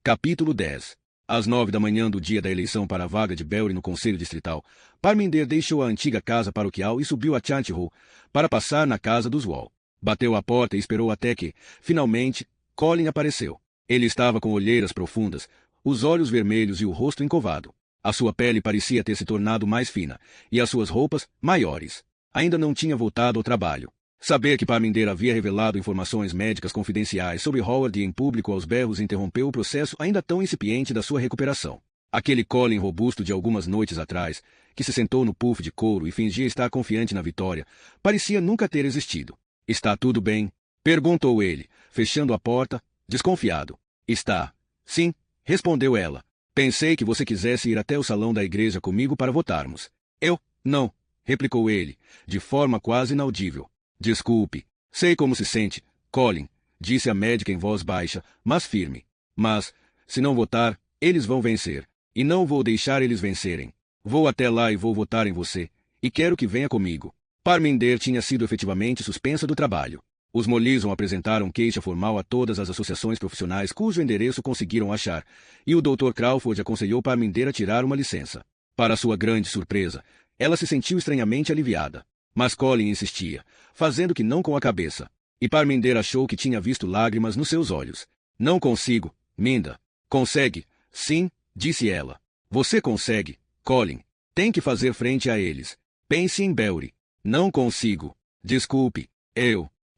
Capítulo 10. Às 9 da manhã do dia da eleição para a vaga de Belry no Conselho Distrital, Parminder deixou a antiga casa paroquial e subiu a Chant Row para passar na casa dos Wall. Bateu à porta e esperou até que, finalmente, Colin apareceu. Ele estava com olheiras profundas, os olhos vermelhos e o rosto encovado. A sua pele parecia ter se tornado mais fina, e as suas roupas, maiores. Ainda não tinha voltado ao trabalho. Saber que Parminder havia revelado informações médicas confidenciais sobre Howard em público aos berros interrompeu o processo ainda tão incipiente da sua recuperação. Aquele Colin robusto de algumas noites atrás, que se sentou no puff de couro e fingia estar confiante na vitória, parecia nunca ter existido. Está tudo bem? Perguntou ele, fechando a porta, desconfiado. Está. Sim, respondeu ela. Pensei que você quisesse ir até o salão da igreja comigo para votarmos. Eu, não, replicou ele, de forma quase inaudível. Desculpe. Sei como se sente, Colin, disse a médica em voz baixa, mas firme. Mas, se não votar, eles vão vencer. E não vou deixar eles vencerem. Vou até lá e vou votar em você, e quero que venha comigo. Parminder tinha sido efetivamente suspensa do trabalho. Os Mollison apresentaram queixa formal a todas as associações profissionais cujo endereço conseguiram achar, e o Dr. Crawford aconselhou Parminder a tirar uma licença. Para sua grande surpresa, ela se sentiu estranhamente aliviada. Mas Colin insistia, fazendo que não com a cabeça. E Parminder achou que tinha visto lágrimas nos seus olhos. Não consigo, Minda. Consegue? Sim, disse ela. Você consegue, Colin. Tem que fazer frente a eles. Pense em Belry. Não consigo. Desculpe.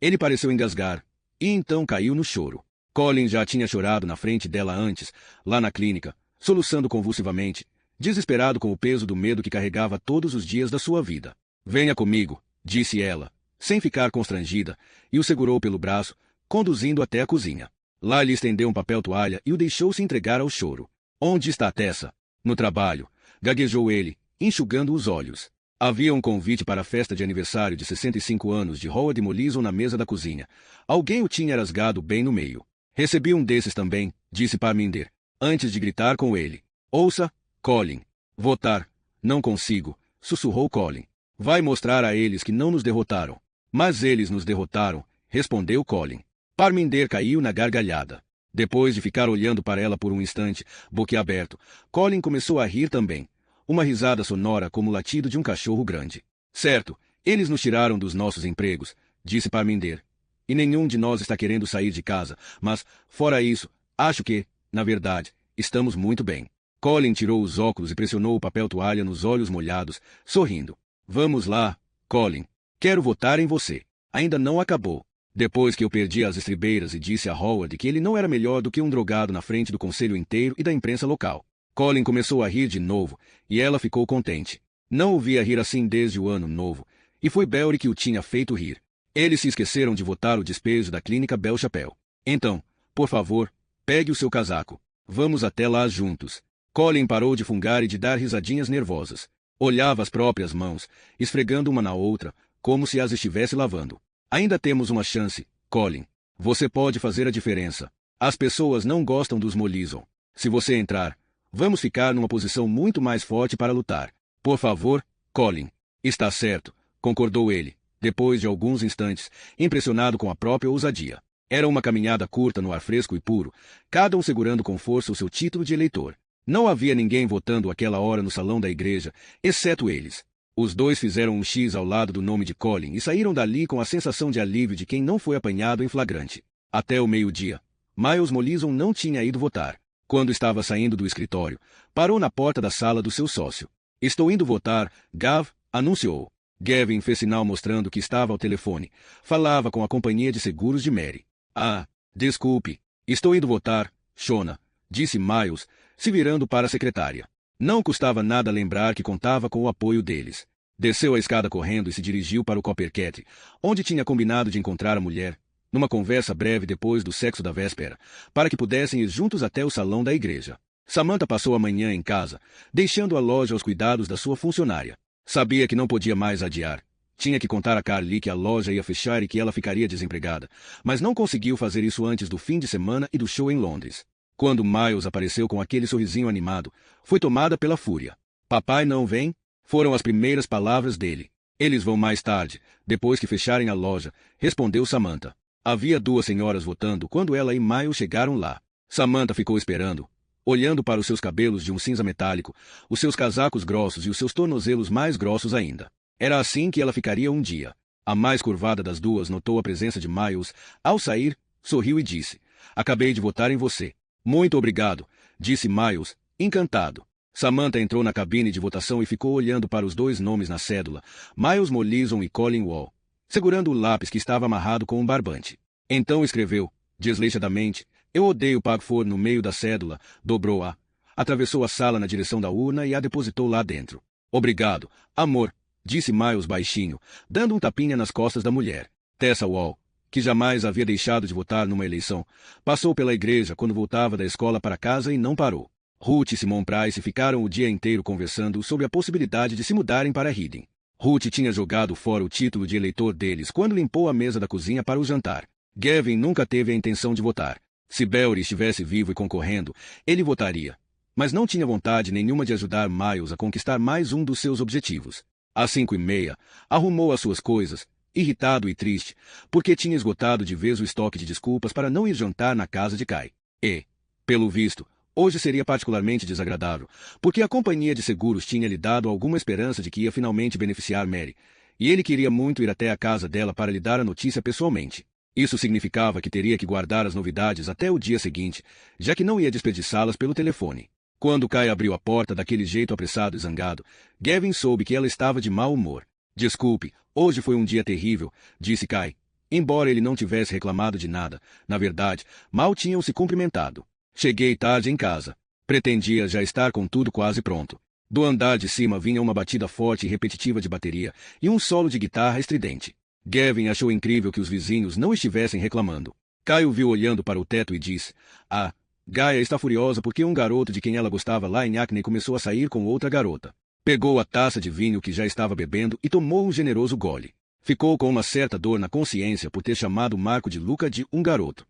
Ele pareceu engasgar, e então caiu no choro. Colin já tinha chorado na frente dela antes, lá na clínica, soluçando convulsivamente, desesperado com o peso do medo que carregava todos os dias da sua vida. Venha comigo, disse ela, sem ficar constrangida, e o segurou pelo braço, conduzindo até a cozinha. Lá lhe estendeu um papel toalha e o deixou se entregar ao choro. Onde está Tessa? No trabalho, gaguejou ele, enxugando os olhos. Havia um convite para a festa de aniversário de 65 anos de Howard Mollison na mesa da cozinha. Alguém o tinha rasgado bem no meio. Recebi um desses também, disse Parminder, antes de gritar com ele. Ouça, Colin. Votar. Não consigo, sussurrou Colin. Vai mostrar a eles que não nos derrotaram. Mas eles nos derrotaram, respondeu Colin. Parminder caiu na gargalhada. Depois de ficar olhando para ela por um instante, boquiaberto, Colin começou a rir também. Uma risada sonora como o latido de um cachorro grande. Certo, eles nos tiraram dos nossos empregos, disse Parminder. E nenhum de nós está querendo sair de casa, mas, fora isso, acho que, na verdade, estamos muito bem. Colin tirou os óculos e pressionou o papel toalha nos olhos molhados, sorrindo. Vamos lá, Colin. Quero votar em você. Ainda não acabou. Depois que eu perdi as estribeiras e disse a Howard que ele não era melhor do que um drogado na frente do conselho inteiro e da imprensa local. Colin começou a rir de novo, e ela ficou contente. Não o via rir assim desde o ano novo, e foi Belry que o tinha feito rir. Eles se esqueceram de votar o despejo da clínica Bel Chapelle. Então, por favor, pegue o seu casaco. Vamos até lá juntos. Colin parou de fungar e de dar risadinhas nervosas. Olhava as próprias mãos, esfregando uma na outra, como se as estivesse lavando. Ainda temos uma chance, Colin. Você pode fazer a diferença. As pessoas não gostam dos Mollison. Se você entrar, vamos ficar numa posição muito mais forte para lutar. Por favor, Colin. Está certo, concordou ele, depois de alguns instantes, impressionado com a própria ousadia. Era uma caminhada curta no ar fresco e puro, cada um segurando com força o seu título de eleitor. Não havia ninguém votando àquela hora no salão da igreja, exceto eles. Os dois fizeram um X ao lado do nome de Colin e saíram dali com a sensação de alívio de quem não foi apanhado em flagrante. Até o meio-dia, Miles Mollison não tinha ido votar. Quando estava saindo do escritório, parou na porta da sala do seu sócio. Estou indo votar, Gav, anunciou. Gavin fez sinal mostrando que estava ao telefone. Falava com a companhia de seguros de Mary. Ah, desculpe. Estou indo votar, Shona, disse Miles, se virando para a secretária. Não custava nada lembrar que contava com o apoio deles. Desceu a escada correndo e se dirigiu para o Coppercat, onde tinha combinado de encontrar a mulher, numa conversa breve depois do sexo da véspera, para que pudessem ir juntos até o salão da igreja. Samantha passou a manhã em casa, deixando a loja aos cuidados da sua funcionária. Sabia que não podia mais adiar. Tinha que contar a Carly que a loja ia fechar e que ela ficaria desempregada, mas não conseguiu fazer isso antes do fim de semana e do show em Londres. Quando Miles apareceu com aquele sorrisinho animado, foi tomada pela fúria. Papai não vem? Foram as primeiras palavras dele. Eles vão mais tarde, depois que fecharem a loja, respondeu Samantha. Havia duas senhoras votando quando ela e Miles chegaram lá. Samantha ficou esperando, olhando para os seus cabelos de um cinza metálico, os seus casacos grossos e os seus tornozelos mais grossos ainda. Era assim que ela ficaria um dia. A mais curvada das duas notou a presença de Miles. Ao sair, sorriu e disse, acabei de votar em você. Muito obrigado, disse Miles, encantado. Samantha entrou na cabine de votação e ficou olhando para os dois nomes na cédula, Miles Mollison e Colin Wall, segurando o lápis que estava amarrado com um barbante. Então escreveu, desleixadamente, eu odeio Pagford no meio da cédula, dobrou-a, atravessou a sala na direção da urna e a depositou lá dentro. Obrigado, amor, disse Miles baixinho, dando um tapinha nas costas da mulher. Tessa Wall, que jamais havia deixado de votar numa eleição, passou pela igreja quando voltava da escola para casa e não parou. Ruth e Simon Price ficaram o dia inteiro conversando sobre a possibilidade de se mudarem para Reading. Ruth tinha jogado fora o título de eleitor deles quando limpou a mesa da cozinha para o jantar. Gavin nunca teve a intenção de votar. Se Belry estivesse vivo e concorrendo, ele votaria. mas não tinha vontade nenhuma de ajudar Miles a conquistar mais um dos seus objetivos. Às 5:30, arrumou as suas coisas, irritado e triste, porque tinha esgotado de vez o estoque de desculpas para não ir jantar na casa de Kai. E, pelo visto, hoje seria particularmente desagradável, porque a companhia de seguros tinha lhe dado alguma esperança de que ia finalmente beneficiar Mary, e ele queria muito ir até a casa dela para lhe dar a notícia pessoalmente. Isso significava que teria que guardar as novidades até o dia seguinte, já que não ia desperdiçá-las pelo telefone. Quando Kai abriu a porta daquele jeito apressado e zangado, Gavin soube que ela estava de mau humor. Desculpe, hoje foi um dia terrível, disse Kai. Embora ele não tivesse reclamado de nada, na verdade, mal tinham se cumprimentado. Cheguei tarde em casa. Pretendia já estar com tudo quase pronto. Do andar de cima vinha uma batida forte e repetitiva de bateria e um solo de guitarra estridente. Gavin achou incrível que os vizinhos não estivessem reclamando. Kai o viu olhando para o teto e disse: Ah, Gaia está furiosa porque um garoto de quem ela gostava lá em Acne começou a sair com outra garota. Pegou a taça de vinho que já estava bebendo e tomou um generoso gole. Ficou com uma certa dor na consciência por ter chamado Marco de Luca de um garoto.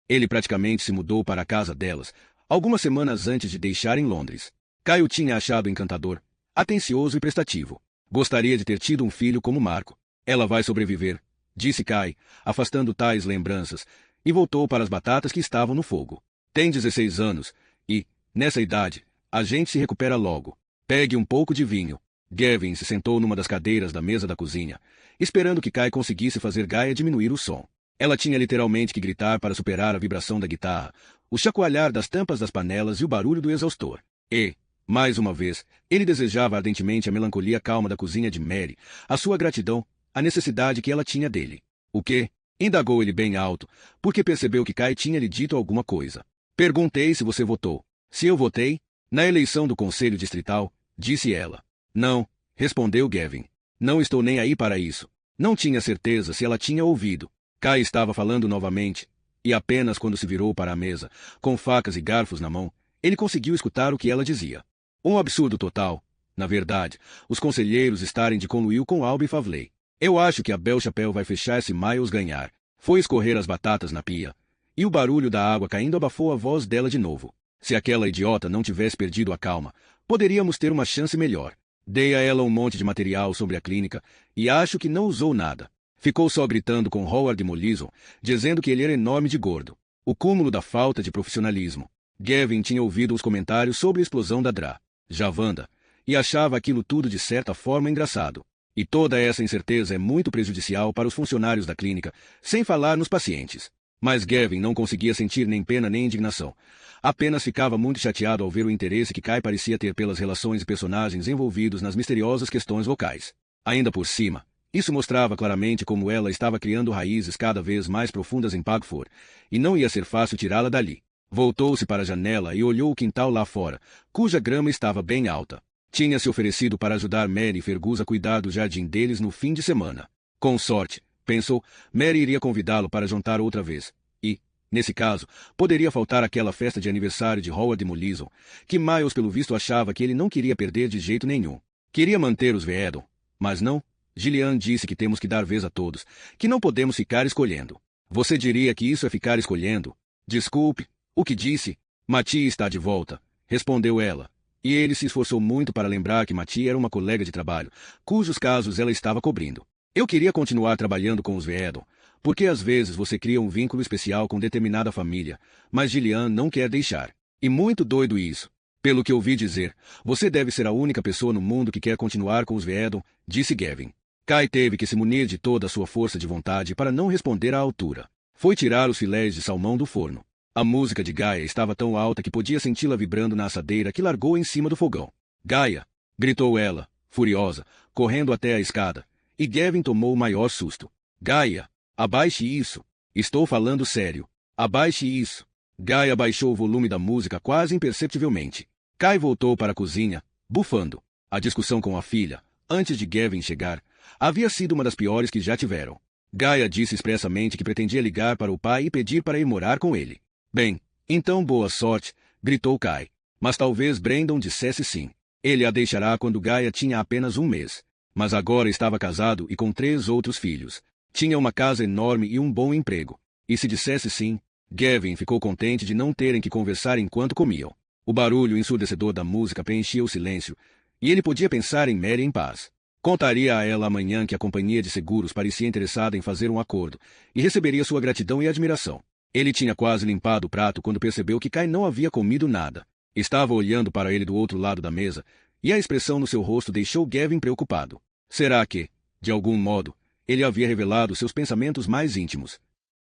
Ele praticamente se mudou para a casa delas, algumas semanas antes de deixar em Londres. Caio tinha achado encantador, atencioso e prestativo. Gostaria de ter tido um filho como Marco. Ela vai sobreviver, disse Kai, afastando tais lembranças, e voltou para as batatas que estavam no fogo. Tem 16 anos, e, nessa idade, a gente se recupera logo. Pegue um pouco de vinho. Gavin se sentou numa das cadeiras da mesa da cozinha, esperando que Kai conseguisse fazer Gaia diminuir o som. Ela tinha literalmente que gritar para superar a vibração da guitarra, o chacoalhar das tampas das panelas e o barulho do exaustor. E, mais uma vez, ele desejava ardentemente a melancolia calma da cozinha de Mary, a sua gratidão, a necessidade que ela tinha dele. O quê? Indagou ele bem alto, porque percebeu que Kai tinha lhe dito alguma coisa. Perguntei se você votou. Se eu votei? Na eleição do Conselho Distrital, disse ela. Não, respondeu Gavin. Não estou nem aí para isso. Não tinha certeza se ela tinha ouvido. Kai estava falando novamente, e apenas quando se virou para a mesa, com facas e garfos na mão, ele conseguiu escutar o que ela dizia. Um absurdo total. Na verdade, os conselheiros estarem de conluio com Albi Favley. Eu acho que a Bel Chapelle vai fechar se Miles ganhar. Foi escorrer as batatas na pia. E o barulho da água caindo abafou a voz dela de novo. Se aquela idiota não tivesse perdido a calma, poderíamos ter uma chance melhor. Dei a ela um monte de material sobre a clínica, e acho que não usou nada. Ficou só gritando com Howard Mollison, dizendo que ele era enorme de gordo. O cúmulo da falta de profissionalismo. Gavin tinha ouvido os comentários sobre a explosão da Dra. Javanda, e achava aquilo tudo de certa forma engraçado. E toda essa incerteza é muito prejudicial para os funcionários da clínica, sem falar nos pacientes. Mas Gavin não conseguia sentir nem pena nem indignação. Apenas ficava muito chateado ao ver o interesse que Kai parecia ter pelas relações e personagens envolvidos nas misteriosas questões locais. Ainda por cima, isso mostrava claramente como ela estava criando raízes cada vez mais profundas em Pagford, e não ia ser fácil tirá-la dali. Voltou-se para a janela e olhou o quintal lá fora, cuja grama estava bem alta. Tinha se oferecido para ajudar Mary e Fergus a cuidar do jardim deles no fim de semana. Com sorte, pensou, Mary iria convidá-lo para jantar outra vez. E, nesse caso, poderia faltar aquela festa de aniversário de Howard Mollison, que Miles pelo visto achava que ele não queria perder de jeito nenhum. Queria manter os Veedon, mas não. Gillian disse que temos que dar vez a todos, que não podemos ficar escolhendo. Você diria que isso é ficar escolhendo? Desculpe, o que disse? Mati está de volta, respondeu ela. E ele se esforçou muito para lembrar que Mati era uma colega de trabalho, cujos casos ela estava cobrindo. Eu queria continuar trabalhando com os Veedon, porque às vezes você cria um vínculo especial com determinada família, mas Gillian não quer deixar. E muito doido isso. Pelo que ouvi dizer, você deve ser a única pessoa no mundo que quer continuar com os Veedon, disse Gavin. Kai teve que se munir de toda a sua força de vontade para não responder à altura. Foi tirar os filés de salmão do forno. A música de Gaia estava tão alta que podia senti-la vibrando na assadeira que largou em cima do fogão. Gaia! Gritou ela, furiosa, correndo até a escada. E Gavin tomou o maior susto. Gaia! Abaixe isso! Estou falando sério. Abaixe isso! Gaia baixou o volume da música quase imperceptivelmente. Kai voltou para a cozinha, bufando. A discussão com a filha, antes de Gavin chegar, havia sido uma das piores que já tiveram. Gaia disse expressamente que pretendia ligar para o pai e pedir para ir morar com ele. Bem, então boa sorte, gritou Kai. Mas talvez Brandon dissesse sim. Ele a deixará quando Gaia tinha apenas 1 mês. Mas agora estava casado e com 3 outros filhos. Tinha uma casa enorme e um bom emprego. E se dissesse sim, Gavin ficou contente de não terem que conversar enquanto comiam. O barulho ensurdecedor da música preenchia o silêncio, e ele podia pensar em Mary em paz. Contaria a ela amanhã que a companhia de seguros parecia interessada em fazer um acordo, e receberia sua gratidão e admiração. Ele tinha quase limpado o prato quando percebeu que Kai não havia comido nada. Estava olhando para ele do outro lado da mesa, e a expressão no seu rosto deixou Gavin preocupado. Será que, de algum modo, ele havia revelado seus pensamentos mais íntimos?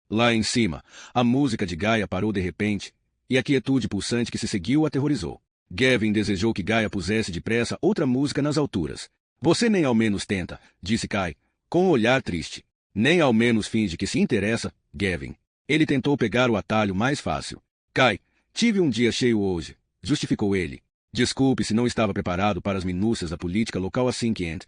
Lá em cima, a música de Gaia parou de repente, e a quietude pulsante que se seguiu o aterrorizou. Gavin desejou que Gaia pusesse depressa outra música nas alturas. Você nem ao menos tenta, disse Kai, com um olhar triste. Nem ao menos finge que se interessa, Gavin. Ele tentou pegar o atalho mais fácil. Kai, tive um dia cheio hoje, justificou ele. Desculpe se não estava preparado para as minúcias da política local assim quente.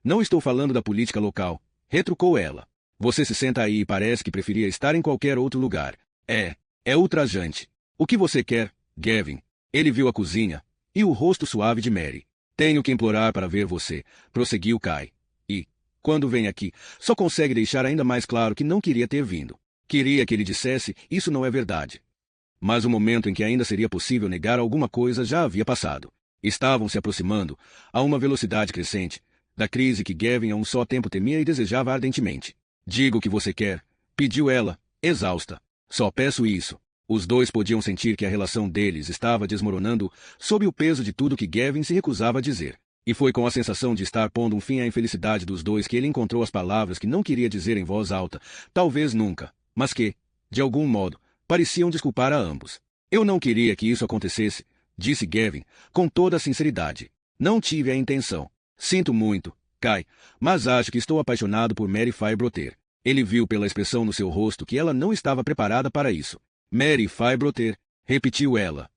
Não estou falando da política local, retrucou ela. Você se senta aí e parece que preferia estar em qualquer outro lugar. É ultrajante. O que você quer, Gavin? Ele viu a cozinha e o rosto suave de Mary. Tenho que implorar para ver você, prosseguiu Kai. E, quando vem aqui, só consegue deixar ainda mais claro que não queria ter vindo. Queria que ele dissesse, isso não é verdade. Mas o momento em que ainda seria possível negar alguma coisa já havia passado. Estavam se aproximando, a uma velocidade crescente, da crise que Gavin a um só tempo temia e desejava ardentemente. Diga o que você quer, pediu ela, exausta. Só peço isso. Os dois podiam sentir que a relação deles estava desmoronando sob o peso de tudo que Gavin se recusava a dizer. E foi com a sensação de estar pondo um fim à infelicidade dos dois que ele encontrou as palavras que não queria dizer em voz alta, talvez nunca, mas que, de algum modo, pareciam desculpar a ambos. Eu não queria que isso acontecesse, disse Gavin, com toda a sinceridade. Não tive a intenção. Sinto muito, Kai, mas acho que estou apaixonado por Mary Firebroter. Ele viu pela expressão no seu rosto que ela não estava preparada para isso. Mary Firebroter, repetiu ela.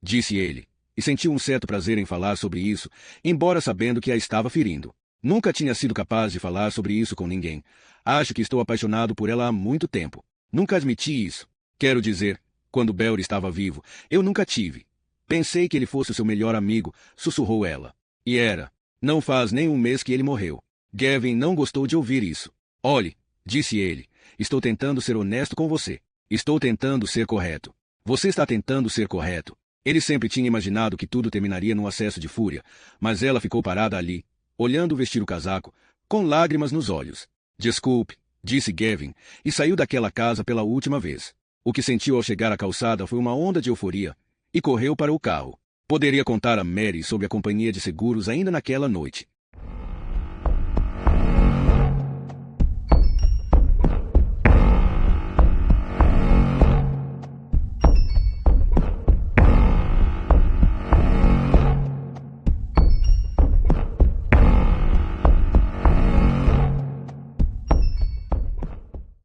Disse ele, e sentiu um certo prazer em falar sobre isso, embora sabendo que a estava ferindo. Nunca tinha sido capaz de falar sobre isso com ninguém. Acho que estou apaixonado por ela há muito tempo. Nunca admiti isso. Quero dizer, quando Belry estava vivo, eu nunca tive. Pensei que ele fosse o seu melhor amigo, sussurrou ela. E era. Não faz nem um mês que ele morreu. Gavin não gostou de ouvir isso. Olhe, disse ele, estou tentando ser honesto com você. Estou tentando ser correto. Você está tentando ser correto. Ele sempre tinha imaginado que tudo terminaria num acesso de fúria, mas ela ficou parada ali, olhando vestir o casaco, com lágrimas nos olhos. Desculpe, disse Gavin, e saiu daquela casa pela última vez. O que sentiu ao chegar à calçada foi uma onda de euforia, e correu para o carro. Poderia contar a Mary sobre a companhia de seguros ainda naquela noite.